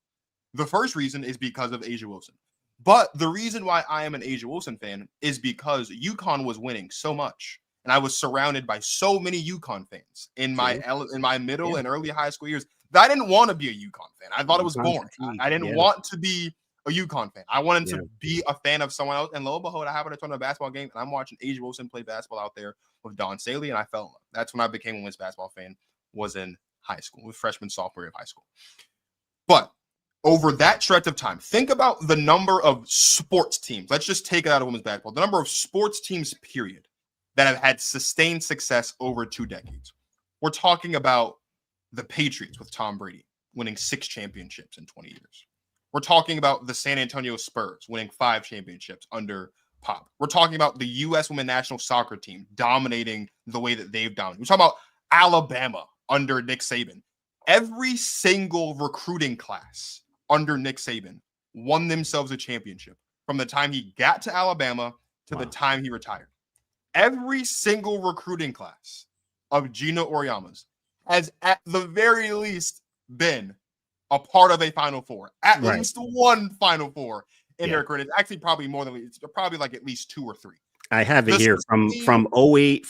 The first reason is because of A'ja Wilson. But the reason why I am an A'ja Wilson fan is because UConn was winning so much. And I was surrounded by so many UConn fans in my middle and early high school years that I didn't want to be a UConn fan. I thought it was boring. I didn't want to be a UConn fan. I wanted to be a fan of someone else. And lo and behold, I happened to turn on a basketball game and I'm watching A'ja Wilson play basketball out there with Dawn Staley, and I fell in love. That's when I became a women's basketball fan, was in high school, with freshman, sophomore year of high school. But over that stretch of time, think about the number of sports teams. Let's just take it out of women's basketball. The number of sports teams, period, that have had sustained success over 2 decades. We're talking about the Patriots with Tom Brady winning 6 championships in 20 years. We're talking about the San Antonio Spurs winning 5 championships under Pop. We're talking about the U.S. women's national soccer team dominating the way that they've dominated. We're talking about Alabama under Nick Saban. Every single recruiting class under Nick Saban won themselves a championship from the time he got to Alabama to the time he retired. Every single recruiting class of Gino Oriama's has at the very least been a part of a Final Four, at least one Final Four in their career. It's actually probably more than, it's probably like at least 2 or 3. I have it here from 08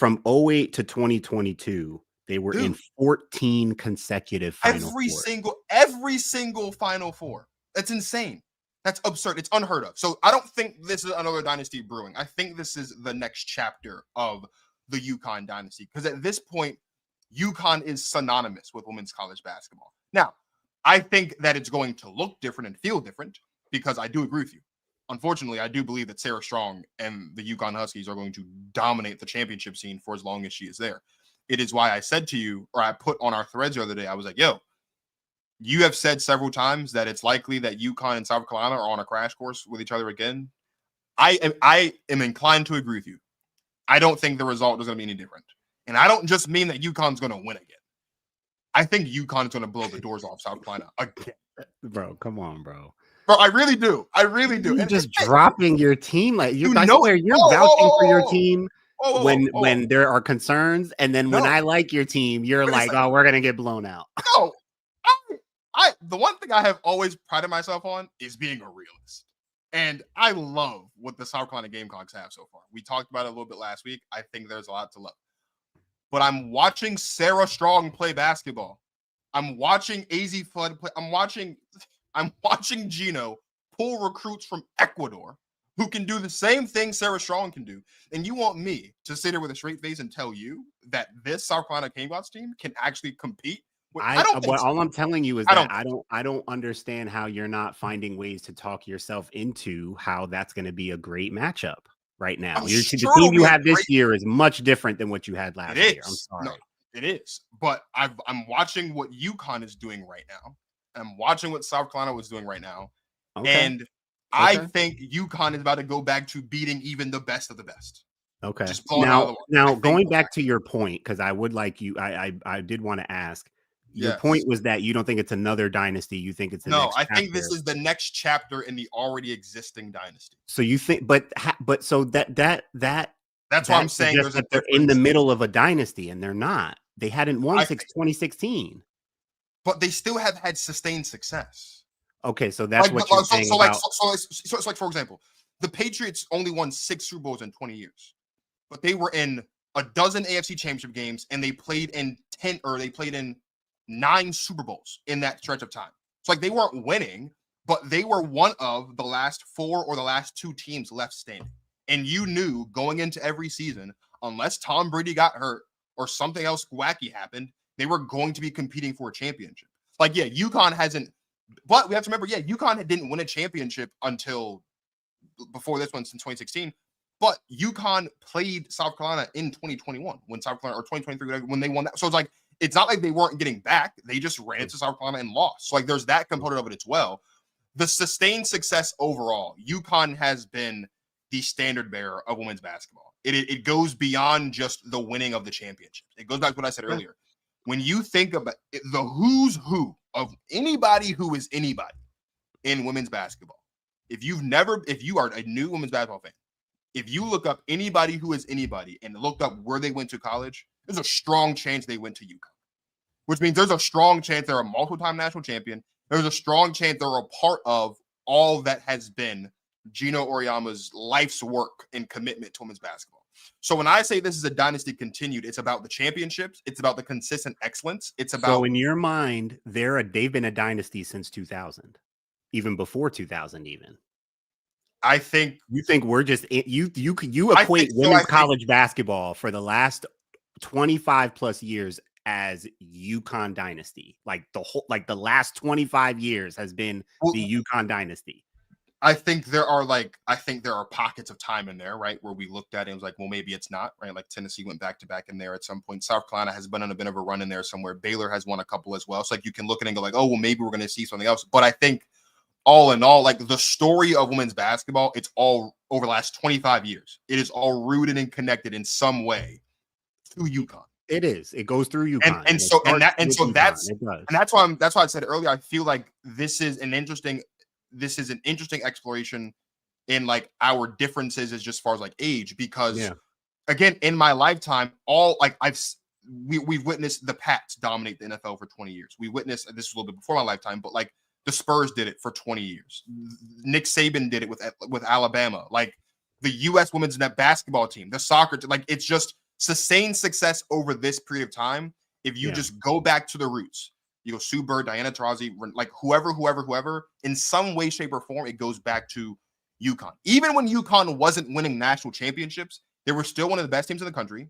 to 2022. They were in 14 consecutive Final Four. Every single Final Four. That's insane. That's absurd. It's unheard of. So I don't think this is another dynasty brewing. I think this is the next chapter of the UConn dynasty, because at this point, UConn is synonymous with women's college basketball. Now, I think that it's going to look different and feel different, because I do agree with you. Unfortunately, I do believe that Sarah Strong and the UConn Huskies are going to dominate the championship scene for as long as she is there. It is why I said to you, or I put on our threads the other day, I was like, yo, you have said several times that it's likely that UConn and South Carolina are on a crash course with each other again. I am inclined to agree with you. I don't think the result is going to be any different. And I don't just mean that UConn's going to win again. I think UConn is going to blow the doors off South Carolina again. Bro, come on, bro. Bro, I really do. I really do. You're And just dropping your team. Like you I know, swear you're whoa, vouching whoa, for your whoa, team whoa. when there are concerns, and then when No. I like your team, you're Wait a like, second. oh, we're gonna get blown out. No, the one thing I have always prided myself on is being a realist. And I love what the South Carolina Gamecocks have so far. We talked about it a little bit last week. I think there's a lot to love. But I'm watching Sarah Strong play basketball. I'm watching Azzi Fudd play. I'm watching Gino pull recruits from Ecuador who can do the same thing Sarah Strong can do. And you want me to sit here with a straight face and tell you that this South Carolina Gamecocks team can actually compete? I don't think so. All I'm telling you is that I don't understand how you're not finding ways to talk yourself into how that's going to be a great matchup right now. The team you have this year is much different than what you had last year. I'm sorry. No, it is. But I'm watching what UConn is doing right now. I'm watching what South Carolina was doing right now. Okay. And I think UConn is about to go back to beating even the best of the best. Okay. Just now going back to your point, because I would like you, I did want to ask. Your point was that you don't think it's another dynasty. You think it's the next I think this is the next chapter in the already existing dynasty. So you think, but so that's why I'm saying there's that they're in the middle of a dynasty, and they're not. They hadn't won since 2016, but they still have had sustained success. Okay, so that's what you're saying. So it's like, for example, the Patriots only won 6 Super Bowls in 20 years, but they were in a dozen AFC Championship games, and they played in 9 Super Bowls in that stretch of time. It's like they weren't winning, but they were one of the last 4 or the last 2 teams left standing. And you knew going into every season, unless Tom Brady got hurt or something else wacky happened, they were going to be competing for a championship. Like, yeah, UConn hasn't, but we have to remember, yeah, UConn didn't win a championship until before this one since 2016. But UConn played South Carolina in 2021 when South Carolina, or 2023 when they won that. So it's like, it's not like they weren't getting back. They just ran into South Carolina and lost. So like there's that component of it as well. The sustained success overall, UConn has been the standard bearer of women's basketball. It goes beyond just the winning of the championships. It goes back to what I said earlier. When you think about it, the who's who of anybody who is anybody in women's basketball, if you are a new women's basketball fan, if you look up anybody who is anybody and look up where they went to college, there's a strong chance they went to UConn, which means there's a strong chance they're a multiple-time national champion. There's a strong chance they're a part of all that has been Gino Auriemma's life's work and commitment to women's basketball. So when I say this is a dynasty continued, it's about the championships. It's about the consistent excellence. It's about. So in your mind, they've been a dynasty since 2000, even before 2000, even. I think you think we're just you equate women's college basketball for the last 25 plus years as UConn dynasty. Like the last 25 years has been the UConn dynasty. I think there are pockets of time in there, right, where we looked at it and was like, well, maybe it's not, right? Like Tennessee went back to back in there at some point. South Carolina has been on a bit of a run in there somewhere. Baylor has won a couple as well. So like you can look at it and go like, oh, well, maybe we're going to see something else. But I think all in all, like the story of women's basketball, it's all over the last 25 years. It is all rooted and connected in some way to UConn. It is. It goes through UConn. That's why I said earlier, I feel like this is an interesting exploration in like our differences as just far as like age, because again, in my lifetime, we've witnessed the Pats dominate the NFL for 20 years. We witnessed, this was a little bit before my lifetime, but like the Spurs did it for 20 years. Nick Saban did it with Alabama. Like the U.S. women's basketball team, the soccer, like it's just sustained success over this period of time. If you just go back to the roots, you go Sue Bird, Diana Taurasi, like whoever, in some way, shape, or form, it goes back to UConn. Even when UConn wasn't winning national championships, they were still one of the best teams in the country,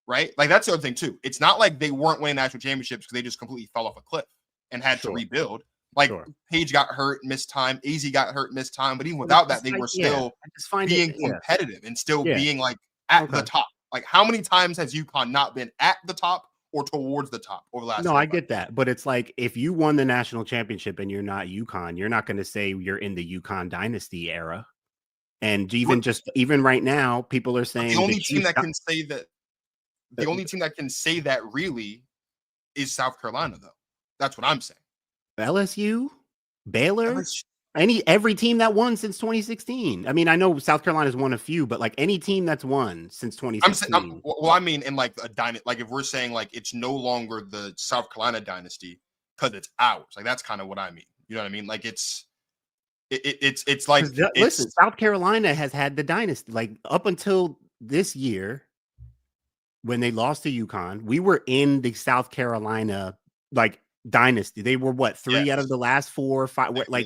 right? Like that's the other thing too. It's not like they weren't winning national championships because they just completely fell off a cliff and had to rebuild. Like Paige got hurt, missed time. Azzi got hurt, missed time. But even without that, they were still being competitive and still being like at the top. Like how many times has UConn not been at the top or towards the top over the last? No, I get that. But it's like if you won the national championship and you're not UConn, you're not going to say you're in the UConn dynasty era. And even right now, people are saying the only team that can say that. The only team that can say that really is South Carolina, though. That's what I'm saying. LSU, Baylor. Every team that won since 2016. I mean, I know South Carolina's won a few, but like any team that's won since 2016. I mean, in like a dynasty, like if we're saying like it's no longer the South Carolina dynasty because it's ours, like that's kind of what I mean. You know what I mean? Like it's like listen, South Carolina has had the dynasty like up until this year when they lost to UConn. We were in the South Carolina like dynasty. They were what, 3 out of the last 4 or 5. Like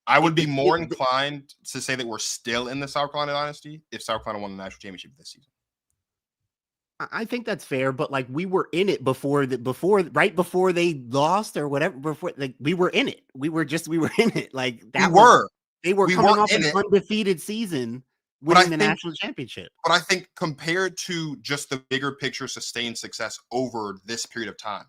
I would be more inclined to say that we're still in the South Carolina dynasty if South Carolina won the national championship this season. I think that's fair, but like we were in it right before they lost or whatever. Before, like we were in it. We were in it. Like that. They were coming off an undefeated season, winning the national championship. But I think compared to just the bigger picture, sustained success over this period of time,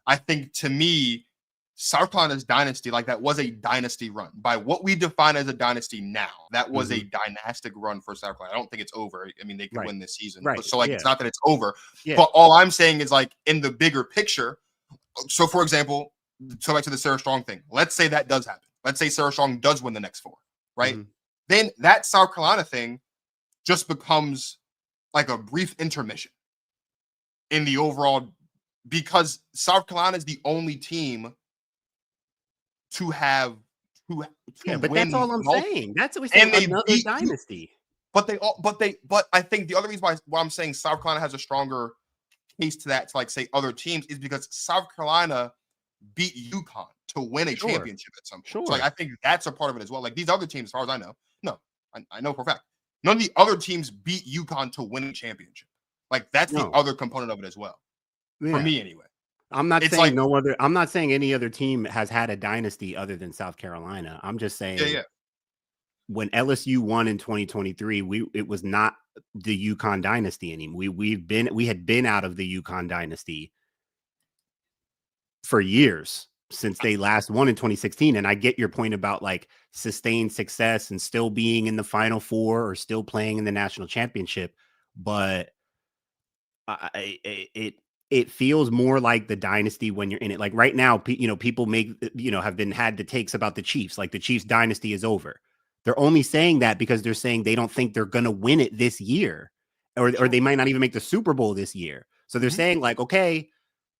I think to me, South Carolina's dynasty, like that was a dynasty run. By what we define as a dynasty now, that was a dynastic run for South Carolina. I don't think it's over. I mean, they could win this season. Right. But so like it's not that it's over. Yeah. But all I'm saying is like in the bigger picture. So for example, so back to the Sarah Strong thing. Let's say that does happen. Let's say Sarah Strong does win the next 4, right? Then that South Carolina thing just becomes like a brief intermission in the overall, because South Carolina is the only team to have but that's all I'm saying. That's what we say. Another dynasty. But I think the other reason why I'm saying South Carolina has a stronger case to that, to like say other teams, is because South Carolina beat UConn to win a championship at some point. So like I think that's a part of it as well. Like these other teams, as far as I know, I know for a fact, none of the other teams beat UConn to win a championship. Like that's the other component of it as well. For me anyway. I'm not saying I'm not saying any other team has had a dynasty other than South Carolina. I'm just saying when LSU won in 2023, it was not the UConn dynasty anymore. We had been out of the UConn dynasty for years since they last won in 2016. And I get your point about like sustained success and still being in the Final Four or still playing in the national championship, but it feels more like the dynasty when you're in it. Like right now, people have had the takes about the Chiefs, like the Chiefs dynasty is over. They're only saying that because they're saying they don't think they're going to win it this year, or they might not even make the Super Bowl this year. So they're saying like, okay,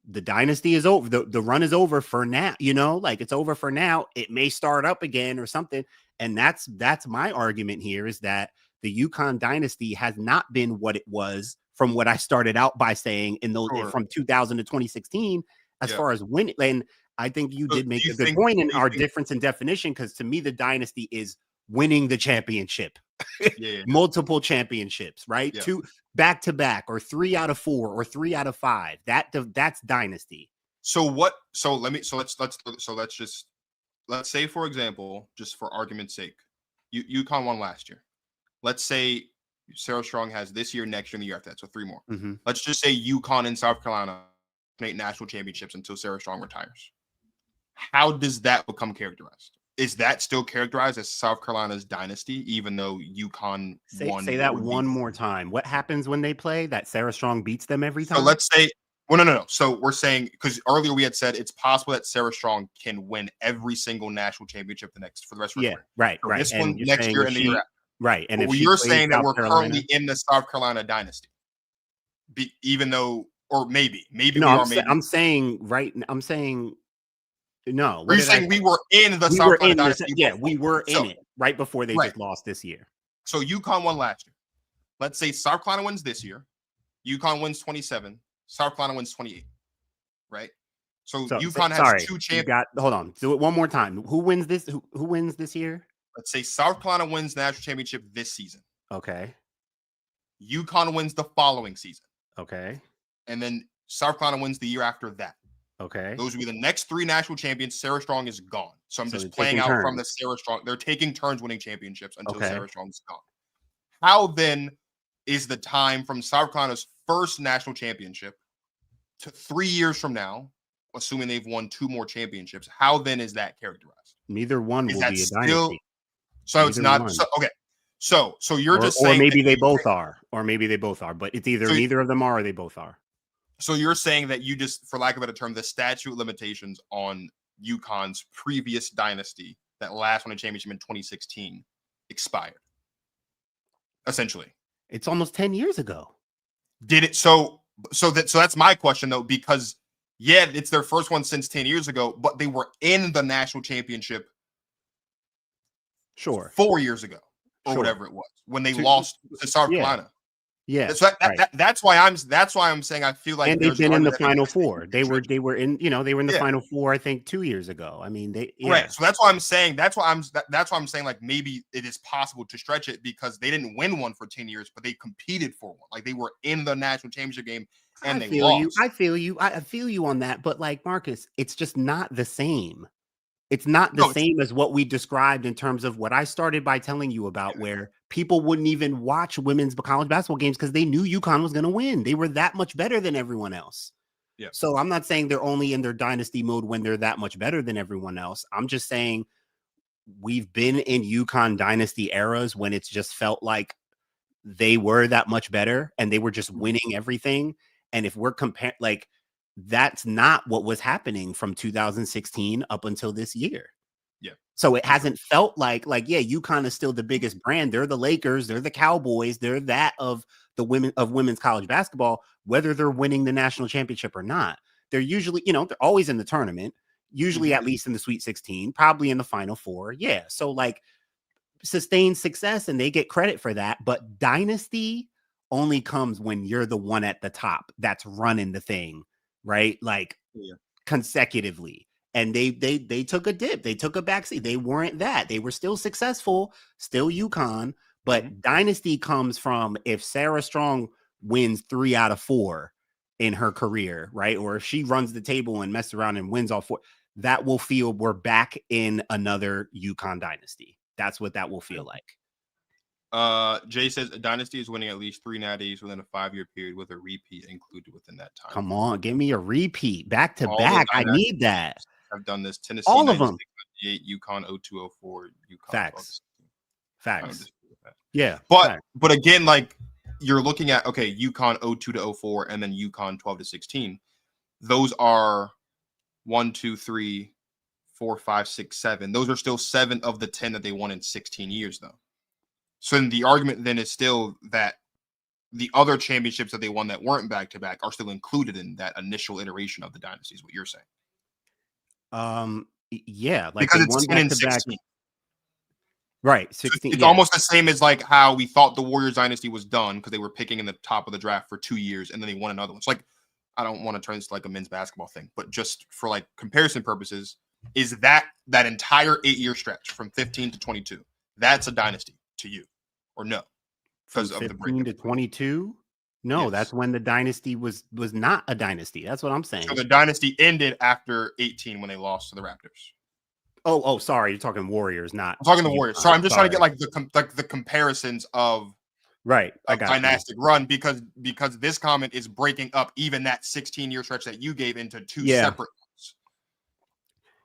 the dynasty is over. The run is over for now, like it's over for now. It may start up again or something. And that's my argument here, is that the UConn dynasty has not been what it was from what I started out by saying from 2000 to 2016, as far as winning. And I think you did make a good point in our difference in definition, because to me, the dynasty is winning the championship, multiple championships, right? 2 back-to-back, or 3 out of 4, or 3 out of 5. That's dynasty. Let's say, for example, just for argument's sake, UConn won last year. Let's say Sarah Strong has this year, next year, and the year after that, so 3 more. Let's just say UConn and South Carolina make national championships until Sarah Strong retires. How does that become characterized? Is that still characterized as South Carolina's dynasty, even though UConn won? Say that one more time. What happens when they play? That Sarah Strong beats them every time? So let's say, no. So we're saying, because earlier we had said it's possible that Sarah Strong can win every single national championship for the rest of her career. Right. This one next year and the year after. Right. And if you're saying that we're currently in the South Carolina dynasty, even though, or maybe I'm saying no. Are you saying we were in the South Carolina dynasty? We were in it right before they just lost this year. So UConn won last year. Let's say South Carolina wins this year. UConn wins 27. South Carolina wins 28. Right. So UConn has 2 champions. Hold on. Do it one more time. Who wins this? Who wins this year? Let's say South Carolina wins the national championship this season. Okay. UConn wins the following season. Okay. And then South Carolina wins the year after that. Okay. Those would be the next 3 national champions. Sarah Strong is gone. So I'm just playing out from the Sarah Strong. They're taking turns winning championships until Sarah Strong's gone. How then is the time from South Carolina's first national championship to 3 years from now, assuming they've won 2 more championships, how then is that characterized? Neither one will be a dynasty. So it's not. So, okay. So you're just saying, or maybe they both are, but it's either neither of them are, or they both are. So you're saying that you just, for lack of a better term, the statute limitations on UConn's previous dynasty that last won a championship in 2016 expired. Essentially, it's almost 10 years ago. Did it? So that's my question though, because yeah, it's their first one since 10 years ago, but they were in the national championship. Sure. 4 years ago or whatever it was when they lost to South Carolina. Yeah, so that's why I'm saying I feel like and they've been in the Final Four. They were in the Final Four. I think 2 years ago. I mean, right. So that's why I'm saying that's why I'm saying like maybe it is possible to stretch it because they didn't win one for 10 years, but they competed for one. Like they were in the national championship game and they lost. I feel you on that, but like Marcus, it's just not the same. It's not the same as what we described in terms of what I started by telling you about, where people wouldn't even watch women's college basketball games because they knew UConn was going to win. They were that much better than everyone else. Yeah. So I'm not saying they're only in their dynasty mode when they're that much better than everyone else. I'm just saying we've been in UConn dynasty eras when it's just felt like they were that much better and they were just winning everything. And if we're comparing, like, that's not what was happening from 2016 up until this year. Yeah. So it hasn't felt like, yeah, UConn is still the biggest brand. They're the Lakers, they're the Cowboys, they're that of the women's college basketball, whether they're winning the national championship or not. They're usually, they're always in the tournament, usually at least in the Sweet 16, probably in the Final Four. Yeah. So like sustained success and they get credit for that. But dynasty only comes when you're the one at the top that's running the thing. Right, like consecutively, and they took a dip, they took a backseat. They weren't that. They were still successful, still UConn, but dynasty comes from if Sarah Strong wins 3 out of 4 in her career, right? Or if she runs the table and messes around and wins all 4, that will feel we're back in another UConn dynasty. That's what that will feel like. Jay says a dynasty is winning at least 3 natties within a 5-year period with a repeat included within that time. Come on, give me a repeat back to back. I need that. I've done this. Tennessee, all of them. UConn 0204, UConn. Facts. Yeah, but again, like you're looking at UConn 02 to 04 and then UConn 12 to 16. Those are 1, 2, 3, 4, 5, 6, 7. Those are still 7 of the 10 that they won in 16 years, though. So then the argument then is still that the other championships that they won that weren't back-to-back are still included in that initial iteration of the dynasty, is what you're saying. Yeah. Like because it's 10 and 16. Right. 16. So it's almost the same as like how we thought the Warriors dynasty was done because they were picking in the top of the draft for 2 years and then they won another one. It's like, I don't want to turn this to like a men's basketball thing, but just for like comparison purposes, is that entire 8-year stretch from 15 to 22, that's a dynasty to you? Or no, because of the 15 to 22. No, that's when the dynasty was not a dynasty. That's what I'm saying. So the dynasty ended after 18 when they lost to the Raptors. Oh, sorry, you're talking Warriors, not. I'm talking the Warriors. So I'm just trying to get like the comparisons of I got dynastic run because this comment is breaking up even that 16-year stretch that you gave into 2 separate ones.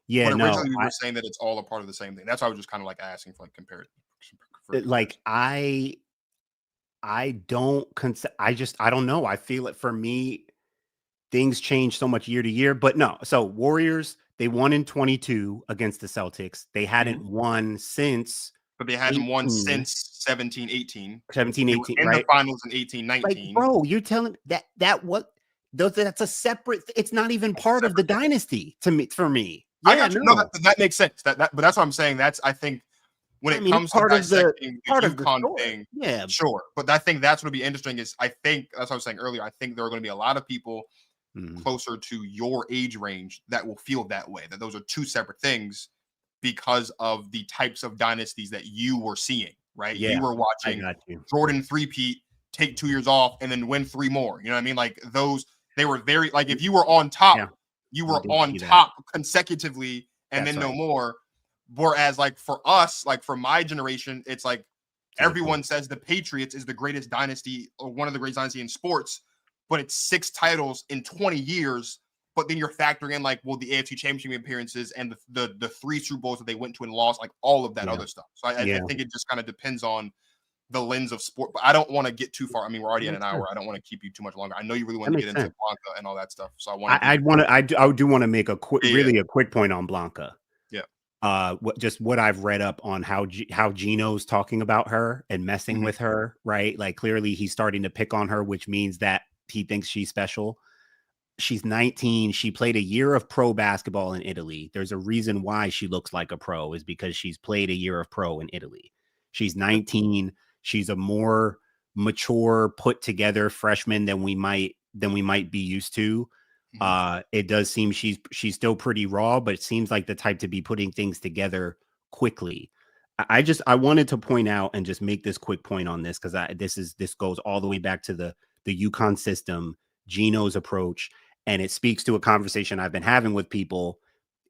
Yeah, but originally we were saying that it's all a part of the same thing. That's why I was just kind of like asking for like comparison. Like I don't I don't know. I feel it for me. Things change so much year to year, but no. So Warriors, they won in 22 against the Celtics. They hadn't won since. But they hadn't won since 17, 18. 17, 18, in the finals in 18, 19. Like, bro, you're telling that's a separate. It's not even part of the dynasty for me. Yeah, I got you. No, that makes sense. But that's what I'm saying. That's I think. When it comes to dissecting the UConn thing, yeah, sure. But I think that's what would be interesting is I think that's what I was saying earlier. I think there are going to be a lot of people closer to your age range that will feel that way, that those are 2 separate things because of the types of dynasties that you were seeing, right? Yeah, you were watching Jordan three-peat, take 2 years off, and then win 3 more. You know what I mean? Like those, they were very, like if you were on top, you were on top consecutively and then no more. Whereas, like for us, like for my generation, it's like everyone says the Patriots is the greatest dynasty or one of the greatest dynasty in sports, but it's 6 titles in 20 years. But then you're factoring in like, well, the AFC Championship appearances and the 3 Super Bowls that they went to and lost, like all of that other stuff. So I think it just kind of depends on the lens of sport. But I don't want to get too far. I mean, we're already at an hour. I don't want to keep you too much longer. I know you really want to get into Blanca and all that stuff. So I do want to make a quick point on Blanca. Yeah. what I've read up on how Gino's talking about her and messing with her, right? Like clearly he's starting to pick on her, which means that he thinks she's special. She's 19. She played a year of pro basketball in Italy. There's a reason why she looks like a pro, is because she's played a year of pro in Italy. She's 19. She's a more mature, put together freshman than we might be used to. It does seem she's still pretty raw, but it seems like the type to be putting things together quickly. I wanted to point out and just make this quick point on this, because this goes all the way back to the UConn system, Gino's approach, and it speaks to a conversation I've been having with people.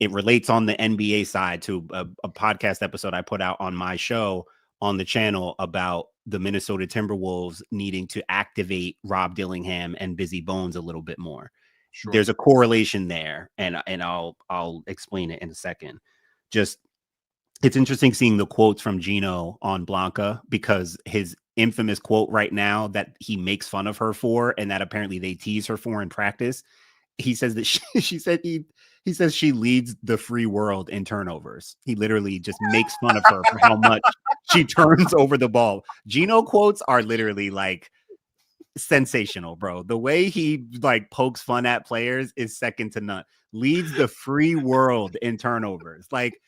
It relates on the NBA side to a podcast episode I put out on my show on the channel about the Minnesota Timberwolves needing to activate Rob Dillingham and Busy Bones a little bit more. Sure. There's a correlation there, and I'll explain it in a second. Just, it's interesting seeing the quotes from Gino on Blanca, because his infamous quote right now that he makes fun of her for, and that apparently they tease her for in practice. He says that she said he says she leads the free world in turnovers. He literally just makes fun of her for how much she turns over the ball. Gino quotes are literally like sensational, bro. The way he like pokes fun at players is second to none. Leads the free world in turnovers. Like,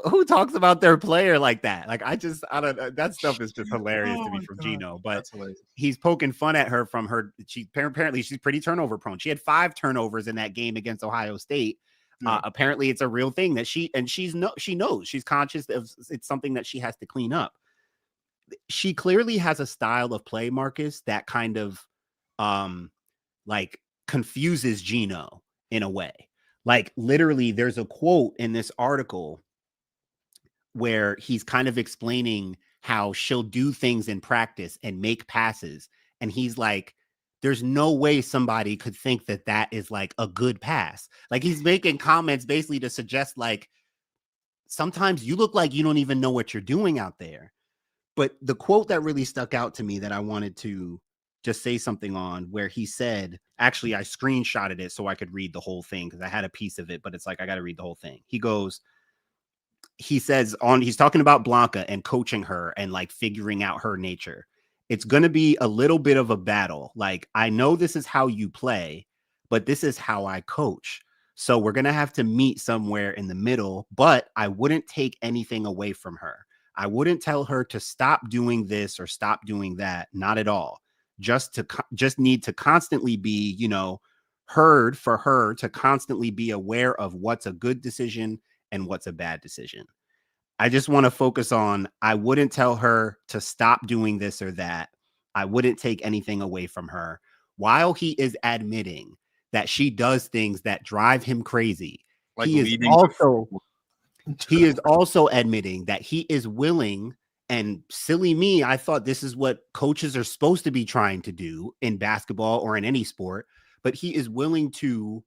who talks about their player like that? Like, I don't, that stuff is just hilarious to me from God. Gino, but he's poking fun at her from her. Apparently she's pretty turnover prone. She had 5 turnovers in that game against Ohio State. Apparently it's a real thing that she knows, she's conscious of. It's something that she has to clean up. She clearly has a style of play, Marcus, that kind of like confuses Gino in a way. Like, literally there's a quote in this article where he's kind of explaining how she'll do things in practice and make passes. And he's like, there's no way somebody could think that that is like a good pass. Like, he's making comments basically to suggest like, sometimes you look like you don't even know what you're doing out there. But the quote that really stuck out to me that I wanted to just say something on, where he said, actually, I screenshotted it so I could read the whole thing because I had a piece of it, but it's like, I got to read the whole thing. He says he's talking about Blanca and coaching her and like figuring out her nature. It's going to be a little bit of a battle. Like, I know this is how you play, but this is how I coach. So we're going to have to meet somewhere in the middle, but I wouldn't take anything away from her. I wouldn't tell her to stop doing this or stop doing that. Not at all. Just need to constantly be, heard, for her to constantly be aware of what's a good decision and what's a bad decision. I just want to focus on, I wouldn't tell her to stop doing this or that. I wouldn't take anything away from her, while he is admitting that she does things that drive him crazy. Like, he is also admitting that he is willing, and silly me, I thought this is what coaches are supposed to be trying to do in basketball or in any sport, but he is willing to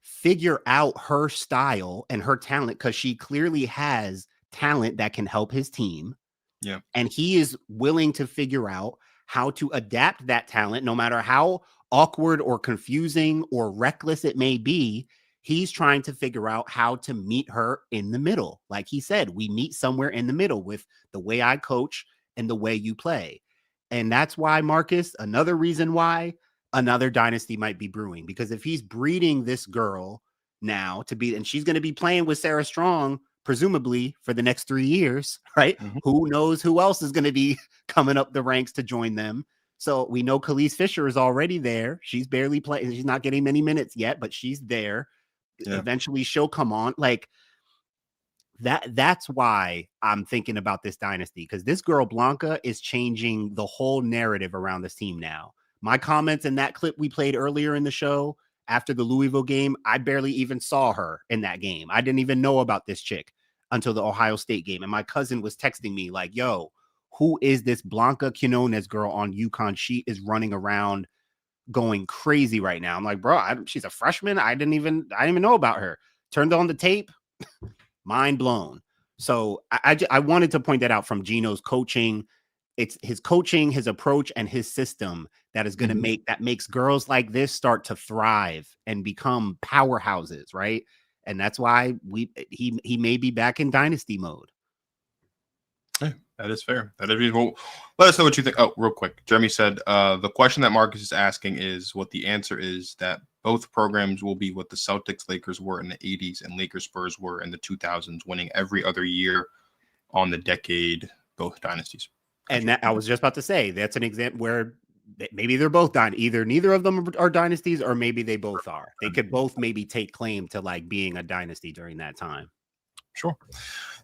figure out her style and her talent, because she clearly has talent that can help his team. Yeah. And he is willing to figure out how to adapt that talent, no matter how awkward or confusing or reckless it may be. He's trying to figure out how to meet her in the middle. Like he said, we meet somewhere in the middle with the way I coach and the way you play. And that's why, Marcus, another reason why another dynasty might be brewing, because if he's breeding this girl now to be, and she's going to be playing with Sarah Strong, presumably for the next 3 years, right? Mm-hmm. Who knows who else is going to be coming up the ranks to join them. So we know Khalees Fisher is already there. She's barely playing. She's not getting many minutes yet, but she's there. Yeah. Eventually she'll come on. Like that's why I'm thinking about this dynasty, because this girl Blanca is changing the whole narrative around this team now. My comments in that clip we played earlier in the show after the Louisville game, I barely even saw her in that game. I didn't even know about this chick until the Ohio State game. And my cousin was texting me like, yo, who is this Blanca Quinonez girl on UConn? She is running around going crazy right now. I'm like, bro, she's a freshman. I didn't even know about her. Turned on the tape, mind blown. So I wanted to point that out from Gino's coaching. It's his coaching, his approach, and his system that is going to makes girls like this start to thrive and become powerhouses, right? and that's why he may be back in dynasty mode. Hey, that is fair. That is reasonable. Let us know what you think. Oh, real quick. Jeremy said the question that Marcus is asking is what the answer is, that both programs will be what the Celtics Lakers were in the 80s and Lakers Spurs were in the 2000s, winning every other year on the decade, both dynasties. And that, I was just about to say, that's an example where maybe they're both either neither of them are dynasties, or maybe they both are. They could both maybe take claim to like being a dynasty during that time. Sure.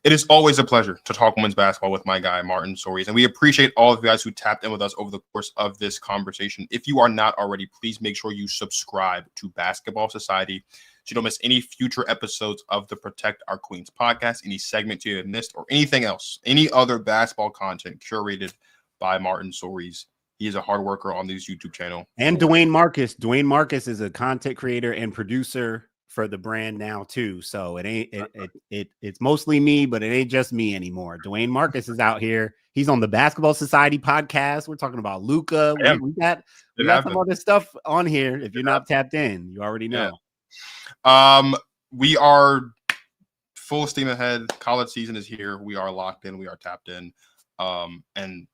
It is always a pleasure to talk women's basketball with my guy, Martin Sories. And we appreciate all of you guys who tapped in with us over the course of this conversation. If you are not already, please make sure you subscribe to Basketball Society so you don't miss any future episodes of the Protect Our Queens podcast, any segment you have missed, or anything else, any other basketball content curated by Martin Sories. He is a hard worker on this YouTube channel. And Dwayne Marcus. Dwayne Marcus is a content creator and producer for the brand now too. So it's mostly me, but it ain't just me anymore. Dwayne Marcus is out here. He's on the Basketball Society podcast. We're talking about Luka. We got some other stuff on here. If you're not tapped in, you already know. Yeah. We are full steam ahead. College season is here. We are locked in. We are tapped in. And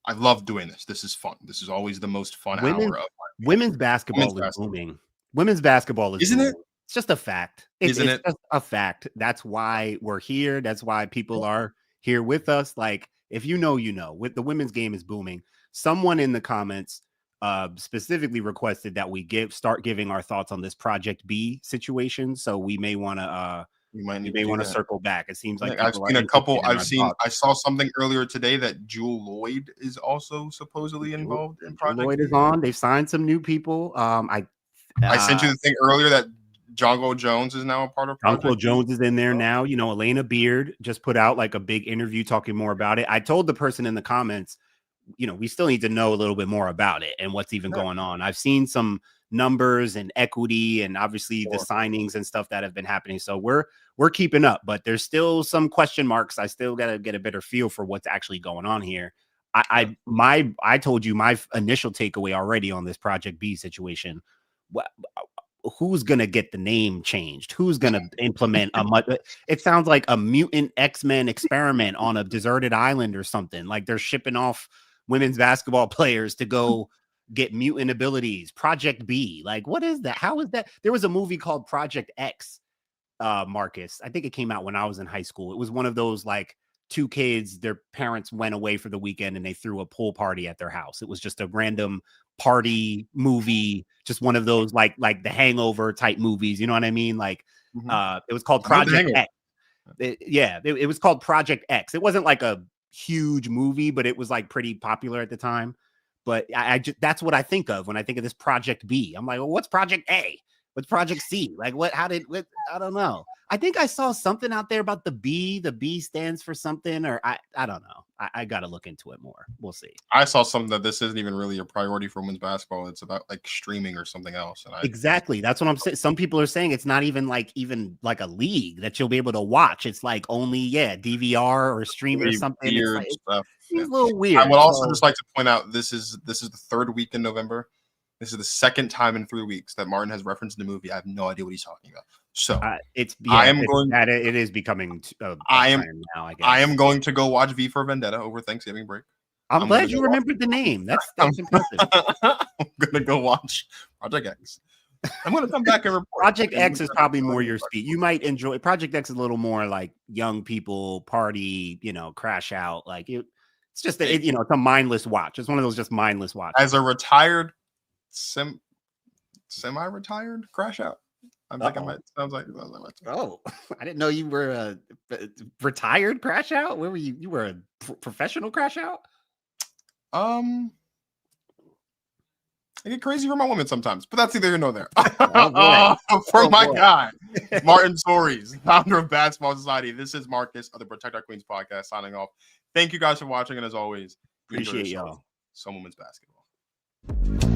I love doing this. This is fun. This is always the most fun hour of my week. Women's basketball is booming. Women's basketball is, isn't booming. it? It's just a fact. It's just a fact. That's why we're here. That's why people are here with us. Like, if you know, with the women's game is booming. Someone in the comments specifically requested that we start giving our thoughts on this Project B situation. So we may want to we may want to circle back. It seems like I've seen a couple. I saw something earlier today that Jewel Lloyd is also supposedly involved in Project Lloyd B. is on. They've signed some new people. I sent you the thing earlier that Jonquil Jones is now a part of Project Jonquil Jones is in there now. You know, Elena Beard just put out like a big interview talking more about it. I told the person in the comments, you know, we still need to know a little bit more about it and what's even going on. I've seen some numbers and equity and obviously the signings and stuff that have been happening. So we're keeping up, but there's still some question marks. I still got to get a better feel for what's actually going on here. I told you my initial takeaway already on this Project B situation. Who's gonna get the name changed? Who's gonna implement it sounds like a mutant X-Men experiment on a deserted island or something. Like they're shipping off women's basketball players to go get mutant abilities. Project B. Like, what is that? How is that? There was a movie called Project X, Marcus. I think it came out when I was in high school. It was one of those like two kids, their parents went away for the weekend and they threw a pool party at their house. It was just a random party movie, just one of those like the Hangover type movies, you know what I mean? Like it was called Project X. It was called Project X. It wasn't like a huge movie, but it was like pretty popular at the time. But I just, that's what I think of when I think of this Project B. I'm like, well, what's Project A? What's Project C? Like I don't know. I think I saw something out there about the B. The B stands for something, or I don't know. I got to look into it more. We'll see. I saw something that this isn't even really a priority for women's basketball. It's about like streaming or something else. And exactly. That's what I'm saying. Some people are saying it's not even like a league that you'll be able to watch. It's like only DVR or stream or something. Weird stuff. It's a little weird. I would also just like to point out this is the third week in November. This is the second time in 3 weeks that Martin has referenced the movie. I have no idea what he's talking about. So it is becoming. I am going to go watch V for Vendetta over Thanksgiving break. I'm glad you remembered the name. That's impressive. I'm gonna go watch Project X. I'm gonna come back and report. Project X is probably more your speed. You might enjoy Project X. Is a little more like young people party, crash out. Like it's just it's a mindless watch. It's one of those just mindless watches. As a retired semi-retired crash out. I think I might. Sounds like. Oh, I didn't know you were a retired crash out. Where were you? You were a professional crash out. I get crazy for my women sometimes, but that's either here nor there. Guy, Martin Sories, founder of Basketball Society. This is Marcus of the Protect Our Queens podcast signing off. Thank you guys for watching, and as always, appreciate y'all. Some women's basketball.